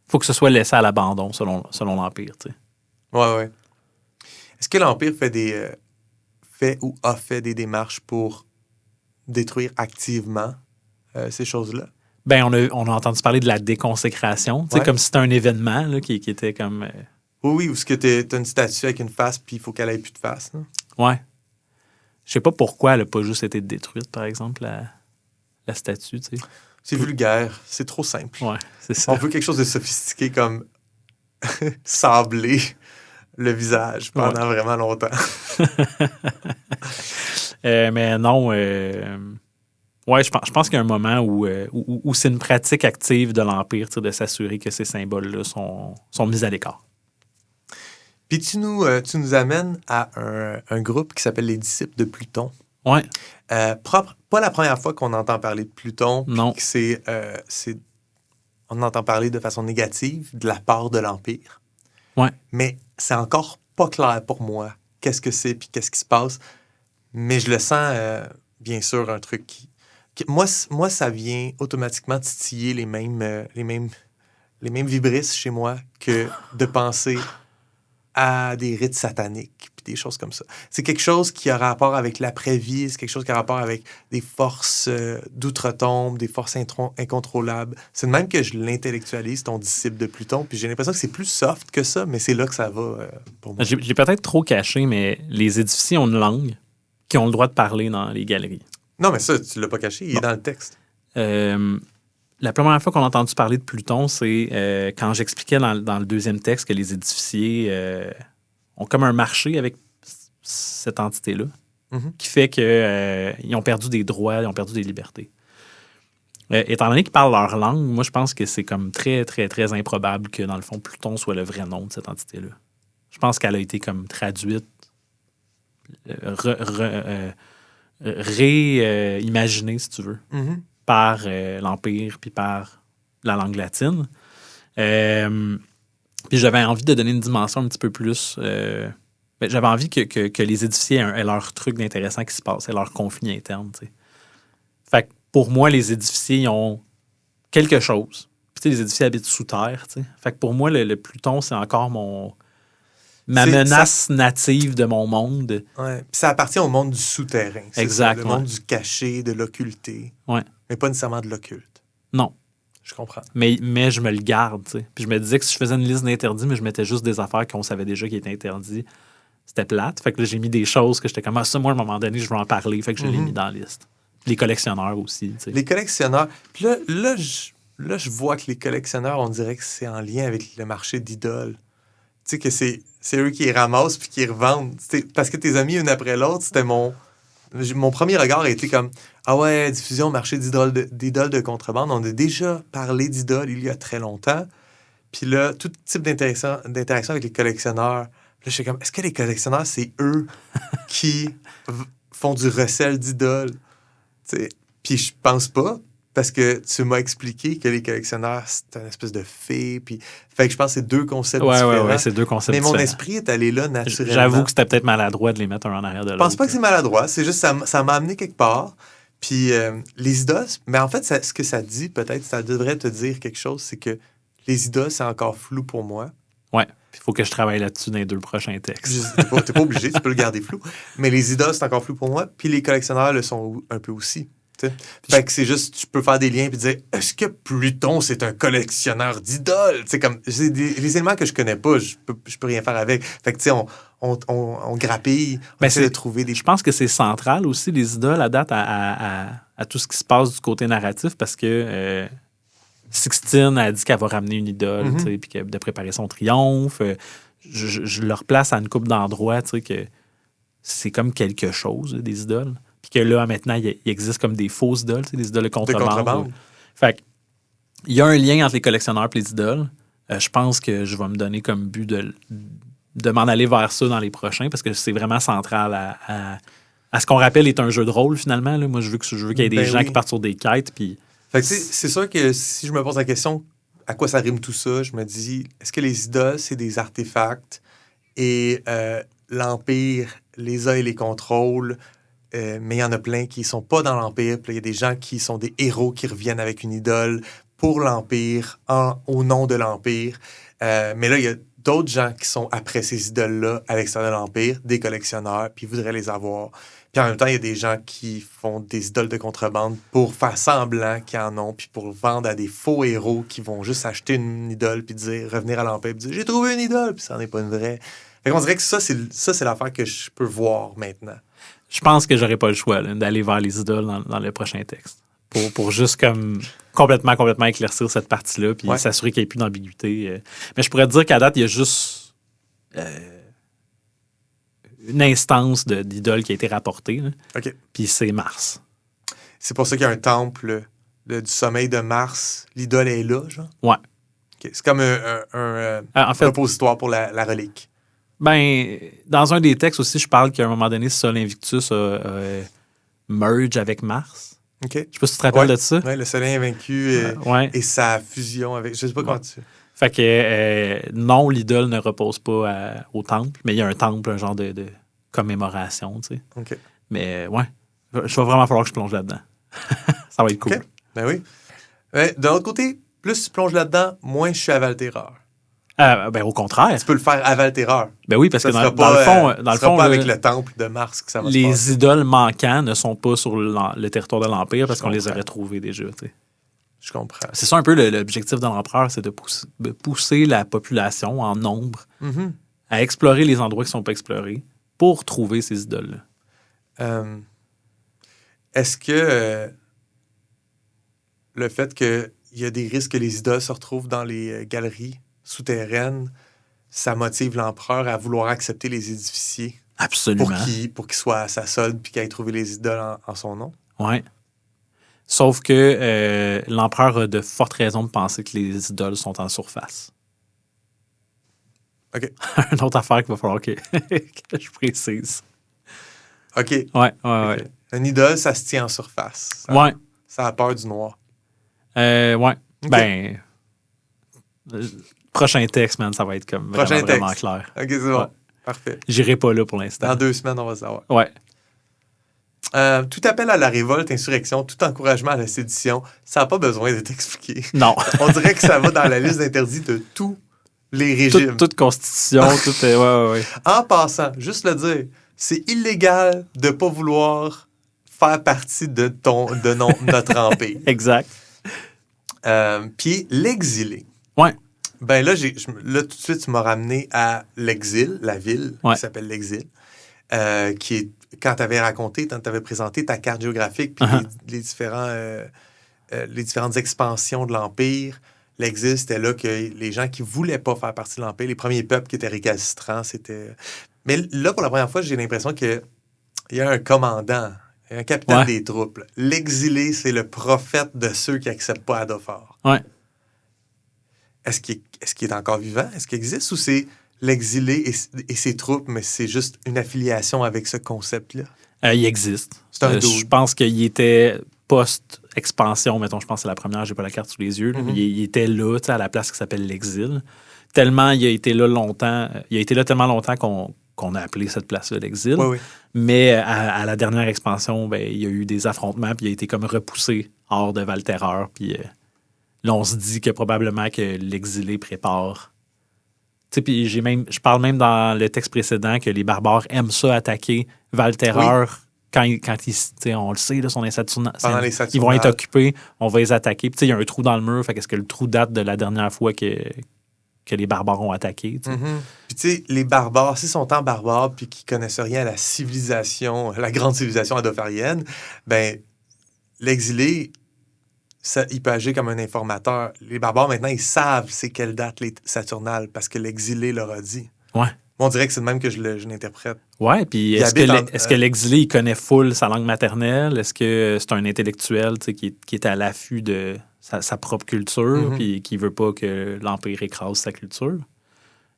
Faut que ce soit laissé à l'abandon selon l'Empire, tu sais. Ouais. Est-ce que l'Empire fait ou a fait des démarches pour détruire activement ces choses-là? Ben, on a entendu parler de la déconsécration, tu sais, Ouais. comme si c'était un événement là, qui était comme... Oui, ou est-ce que t'as une statue avec une face puis il faut qu'elle ait plus de face? Là? Ouais. Je sais pas pourquoi elle a pas juste été détruite, par exemple, la statue, tu sais. C'est vulgaire, c'est trop simple. Ouais, c'est ça. On veut quelque chose de sophistiqué comme sabler le visage pendant vraiment longtemps. Mais non, ouais, je pense qu'il y a un moment où c'est une pratique active de l'Empire, tu sais, de s'assurer que ces symboles-là sont mis à l'écart. Puis tu nous amènes à un groupe qui s'appelle les disciples de Pluton. Ouais. Pas la première fois qu'on entend parler de Pluton. Non. On entend parler de façon négative de la part de l'Empire. Ouais. Mais c'est encore pas clair pour moi qu'est-ce que c'est puis qu'est-ce qui se passe. Mais je le sens, bien sûr, un truc moi, ça vient automatiquement titiller les mêmes vibrisses chez moi que de penser à des rites sataniques puis des choses comme ça. C'est quelque chose qui a rapport avec l'après-vie, c'est quelque chose qui a rapport avec des forces d'outre-tombe, des forces incontrôlables. C'est de même que je l'intellectualise, ton disciple de Pluton, puis j'ai l'impression que c'est plus soft que ça, mais c'est là que ça va pour moi. Je l'ai peut-être trop caché, mais les édifices ont une langue qui ont le droit de parler dans les galeries. Non, mais ça, tu l'as pas caché, il est dans le texte. La première fois qu'on a entendu parler de Pluton, c'est quand j'expliquais dans le deuxième texte que les édificiers ont comme un marché avec cette entité-là, qui fait qu'ils ont perdu des droits, ils ont perdu des libertés. Étant donné qu'ils parlent leur langue, moi, je pense que c'est comme très, très, très improbable que, dans le fond, Pluton soit le vrai nom de cette entité-là. Je pense qu'elle a été comme traduite, réimaginée, si tu veux, par l'Empire puis par la langue latine. Puis j'avais envie de donner une dimension un petit peu plus... j'avais envie que les édificiers aient leur truc d'intéressant qui se passe, aient leur conflit interne, tu sais. Fait que pour moi, les édificiers, ils ont quelque chose. Puis tu sais, les édificiers habitent sous terre, tu sais. Fait que pour moi, le Pluton, c'est encore ma menace native de mon monde. Ouais. Puis ça appartient au monde du souterrain. Exactement. Le monde du caché, de l'occulté. Ouais. Mais pas nécessairement de l'occulte. Non. Je comprends. Mais je me le garde, tu sais. Puis je me disais que si je faisais une liste d'interdits, mais je mettais juste des affaires qu'on savait déjà qui étaient interdites, c'était plate. Fait que là, j'ai mis des choses que j'étais comme, ça, moi, à un moment donné, je veux en parler. Fait que je l'ai mis dans la liste. Les collectionneurs aussi, tu sais. Les collectionneurs. Puis là, je vois que les collectionneurs, on dirait que c'est en lien avec le marché d'idoles. Tu sais, que c'est eux qui les ramassent puis qui les revendent. Parce que tes amis, une après l'autre, c'était mon premier regard a été comme, ah ouais, diffusion, marché d'idoles de contrebande. On a déjà parlé d'idoles il y a très longtemps. Puis là, tout type d'interaction avec les collectionneurs. Là, je suis comme, est-ce que les collectionneurs, c'est eux qui font du recel d'idoles? T'sais. Puis je pense pas, parce que tu m'as expliqué que les collectionneurs, c'est une espèce de fée. Puis... Fait que je pense que c'est deux concepts différents. Ouais, c'est deux concepts mais différents. mon esprit est allé là naturellement. J'avoue que c'était peut-être maladroit de les mettre un en arrière de l'autre. Je pense pas que c'est maladroit, c'est juste ça m'a amené quelque part. Puis les idoles, mais en fait, ce que ça dit, peut-être, ça devrait te dire quelque chose, c'est que les idoles, c'est encore flou pour moi. Ouais, il faut que je travaille là-dessus dans les 2 prochains textes. T'es pas obligé, tu peux le garder flou. Mais les idoles, c'est encore flou pour moi. Puis les collectionneurs le sont un peu aussi. T'sais. Fait que c'est juste, tu peux faire des liens et dire, est-ce que Pluton, c'est un collectionneur d'idoles? Comme, c'est les éléments que je connais pas, je peux rien faire avec. Fait que, tu sais, on grappille, on essaie de trouver des... Je pense que c'est central aussi, les idoles, à date, à tout ce qui se passe du côté narratif, parce que Sixtine a dit qu'elle va ramener une idole, puis de préparer son triomphe. Je leur place à une couple d'endroits, tu sais, que c'est comme quelque chose, des idoles. Puis que là, maintenant, il existe comme des fausses idoles, des idoles de contrebande. Fait que, il y a un lien entre les collectionneurs et les idoles. Je pense que je vais me donner comme but de m'en aller vers ça dans les prochains parce que c'est vraiment central à ce qu'on rappelle est un jeu de rôle, finalement. Là. Moi, je veux qu'il y ait des gens qui partent sur des quêtes. Puis... Fait que c'est sûr que si je me pose la question à quoi ça rime tout ça, je me dis, est-ce que les idoles, c'est des artefacts et l'Empire les a et les contrôle, mais il y en a plein qui sont pas dans l'Empire. Puis il y a des gens qui sont des héros qui reviennent avec une idole pour l'Empire, au nom de l'Empire. Mais là, il y a d'autres gens qui sont après ces idoles-là à l'extérieur de l'Empire, des collectionneurs, puis ils voudraient les avoir. Puis en même temps, il y a des gens qui font des idoles de contrebande pour faire semblant qu'ils en ont, puis pour vendre à des faux héros qui vont juste acheter une idole, puis dire, revenir à l'Empire, puis dire « J'ai trouvé une idole », puis ça n'est pas une vraie. Fait qu'on dirait que ça, c'est l'affaire que je peux voir maintenant. Je pense que j'aurais pas le choix là, d'aller vers les idoles dans le prochain texte. Pour juste comme complètement éclaircir cette partie-là, puis s'assurer qu'il n'y ait plus d'ambiguïté. Mais je pourrais te dire qu'à date, il y a juste une instance d'idole qui a été rapportée. OK. Puis c'est Mars. C'est pour ça qu'il y a un temple du sommeil de Mars. L'idole est là, genre? Ouais. OK. C'est comme un En fait, repositoire pour la relique. Ben, dans un des textes aussi, je parle qu'à un moment donné, Sol Invictus merge avec Mars. OK. Je sais pas si tu te rappelles de ça. Oui, le Soleil invaincu et sa fusion avec... Je sais pas comment tu... Fait que non, l'idole ne repose pas au temple, mais il y a un temple, un genre de commémoration, tu sais. OK. Mais ouais, je va vraiment falloir que je plonge là-dedans. Ça va être cool. OK. Ben oui. De l'autre côté, plus tu plonges là-dedans, moins je suis à Val-Terreur. Ben au contraire. Tu peux le faire à Val-Terreur. Ben oui, parce que dans le fond, pas avec le temple de Mars que ça va se passer. Les idoles manquants ne sont pas sur le territoire de l'Empire parce qu'on les aurait trouvés déjà, tu sais. Je comprends. C'est ça un peu l'objectif de l'empereur, c'est de pousser la population en nombre à explorer les endroits qui ne sont pas explorés pour trouver ces idoles-là. Est-ce que le fait qu'il y a des risques que les idoles se retrouvent dans les galeries souterraines, ça motive l'empereur à vouloir accepter les édificiers? Absolument. Pour qu'il soit à sa solde puis qu'il aille trouver les idoles en son nom? Oui. Sauf que l'empereur a de fortes raisons de penser que les idoles sont en surface. OK. Une autre affaire qu'il va falloir que je précise. OK. Ouais. Une idole, ça se tient en surface. Ça a peur du noir. Ouais. Okay. Ben, prochain texte, man, ça va être comme vraiment clair. OK, c'est bon. Ouais. Parfait. J'irai pas là pour l'instant. Dans 2 semaines, on va savoir. Ouais. Tout appel à la révolte, insurrection, tout encouragement à la sédition, ça n'a pas besoin d'être expliqué. Non. On dirait que ça va dans la liste d'interdits de tous les régimes. Toute constitution, tout est... Ouais. En passant, juste le dire, c'est illégal de ne pas vouloir faire partie de notre empire. Exact. Puis l'exilé. Ouais. Ben là, là, tout de suite, tu m'as ramené à l'exil, la ville qui s'appelle l'exil, qui est, quand tu avais présenté ta carte géographique, puis les différentes expansions de l'Empire, l'exil, c'était là que les gens qui ne voulaient pas faire partie de l'Empire, les premiers peuples qui étaient récalcitrants, c'était... Mais là, pour la première fois, j'ai l'impression qu'il y a un commandant, un capitaine des troupes. L'exilé, c'est le prophète de ceux qui n'acceptent pas Adofar. Ouais. Est-ce qu'il est encore vivant? Est-ce qu'il existe ou c'est l'exilé et ses troupes, mais c'est juste une affiliation avec ce concept-là? Il existe. C'est un je pense qu'il était post-expansion, mettons, je pense que c'est la première, j'ai pas la carte sous les yeux. Il était là, à la place qui s'appelle l'exil. Tellement il a été là longtemps, tellement longtemps qu'on a appelé cette place-là l'exil. Oui. Mais à la dernière expansion, ben, il y a eu des affrontements, puis il a été comme repoussé hors de Val-Terreur, puis là, on se dit que probablement que l'exilé prépare. Puis je parle même dans le texte précédent que les barbares aiment ça attaquer Val-Terreur quand ils, on le sait, là, pendant les Saturnales. Ils vont être occupés, on va les attaquer. Puis il y a un trou dans le mur, fait qu'est-ce que le trou date de la dernière fois que les barbares ont attaqué? Puis tu sais, les barbares, s'ils sont en barbares puis qu'ils connaissent rien à la civilisation, la grande civilisation adofarienne, ben l'exilé... il peut agir comme un informateur. Les barbares, maintenant, ils savent c'est quelle date les Saturnales parce que l'exilé leur a dit. Ouais. On dirait que c'est de même que je l'interprète. Ouais, puis est-ce que l'exilé, il connaît full sa langue maternelle? Est-ce que c'est un intellectuel qui est à l'affût de sa propre culture puis qui veut pas que l'Empire écrase sa culture?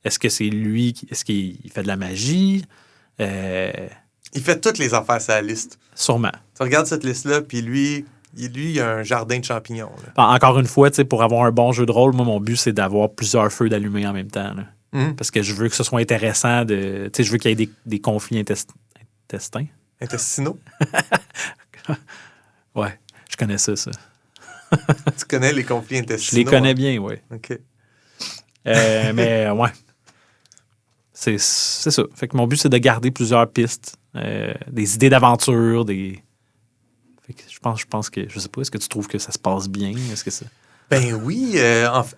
Est-ce que c'est lui, est-ce qu'il fait de la magie? Il fait toutes les affaires sur la liste. Sûrement. Tu regardes cette liste-là, puis lui, il a un jardin de champignons. Encore une fois, pour avoir un bon jeu de rôle, moi, mon but, c'est d'avoir plusieurs feux d'allumés en même temps. Là. Parce que je veux que ce soit intéressant. Je veux qu'il y ait des conflits intestins. Intestinaux? Ouais, je connais ça. Tu connais les conflits intestinaux? Je les connais bien, oui. OK. Mais ouais. C'est ça. Fait que mon but, c'est de garder plusieurs pistes, des idées d'aventure, Fait que je pense que, je sais pas, est-ce que tu trouves que ça se passe bien? Est-ce que ça... Ben oui,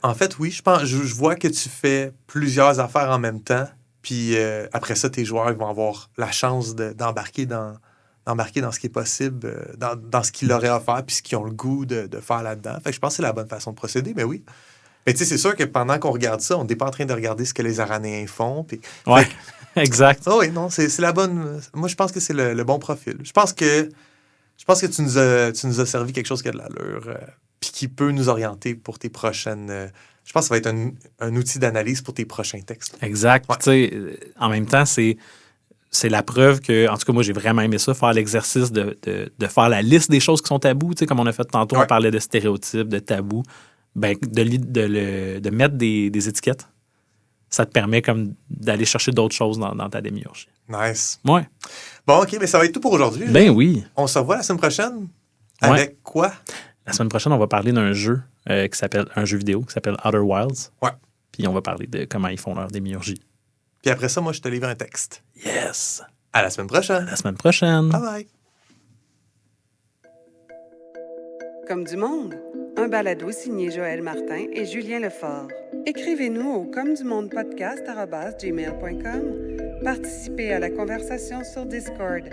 en fait, oui. Je vois que tu fais plusieurs affaires en même temps. Puis après ça, tes joueurs vont avoir la chance d'embarquer dans ce qui est possible, dans ce qu'ils auraient à faire, puis ce qu'ils ont le goût de faire là-dedans. Fait que je pense que c'est la bonne façon de procéder, mais oui. Mais tu sais, c'est sûr que pendant qu'on regarde ça, on n'est pas en train de regarder ce que les Aranéens font. Puis, ouais, exact. Oh oui, non, c'est la bonne... Moi, je pense que c'est le bon profil. Je pense que tu nous as servi quelque chose qui a de l'allure, puis qui peut nous orienter pour tes prochaines... je pense que ça va être un outil d'analyse pour tes prochains textes. Exact. Ouais. Tu sais, en même temps, c'est la preuve que, en tout cas, moi, j'ai vraiment aimé ça, faire l'exercice de faire la liste des choses qui sont tabous. Tu sais, comme on a fait tantôt, on parlait de stéréotypes, de tabous. Ben, de mettre des étiquettes, ça te permet comme d'aller chercher d'autres choses dans ta démiurgie. Nice. Ouais. Bon, OK, mais ça va être tout pour aujourd'hui. Ben oui. On se revoit la semaine prochaine avec quoi? La semaine prochaine, on va parler d'un jeu un jeu vidéo qui s'appelle Outer Wilds. Ouais. Puis on va parler de comment ils font leur démiurgie. Puis après ça, moi, je te livre un texte. Yes. À la semaine prochaine. À la semaine prochaine. Bye bye. Comme du monde, un balado signé Joël Martin et Julien Lefort. Écrivez-nous au comedumondepodcast@gmail.com. Participez à la conversation sur Discord.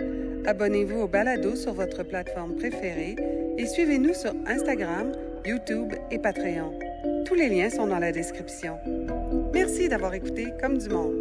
Abonnez-vous au balado sur votre plateforme préférée et suivez-nous sur Instagram, YouTube et Patreon. Tous les liens sont dans la description. Merci d'avoir écouté Comme du monde.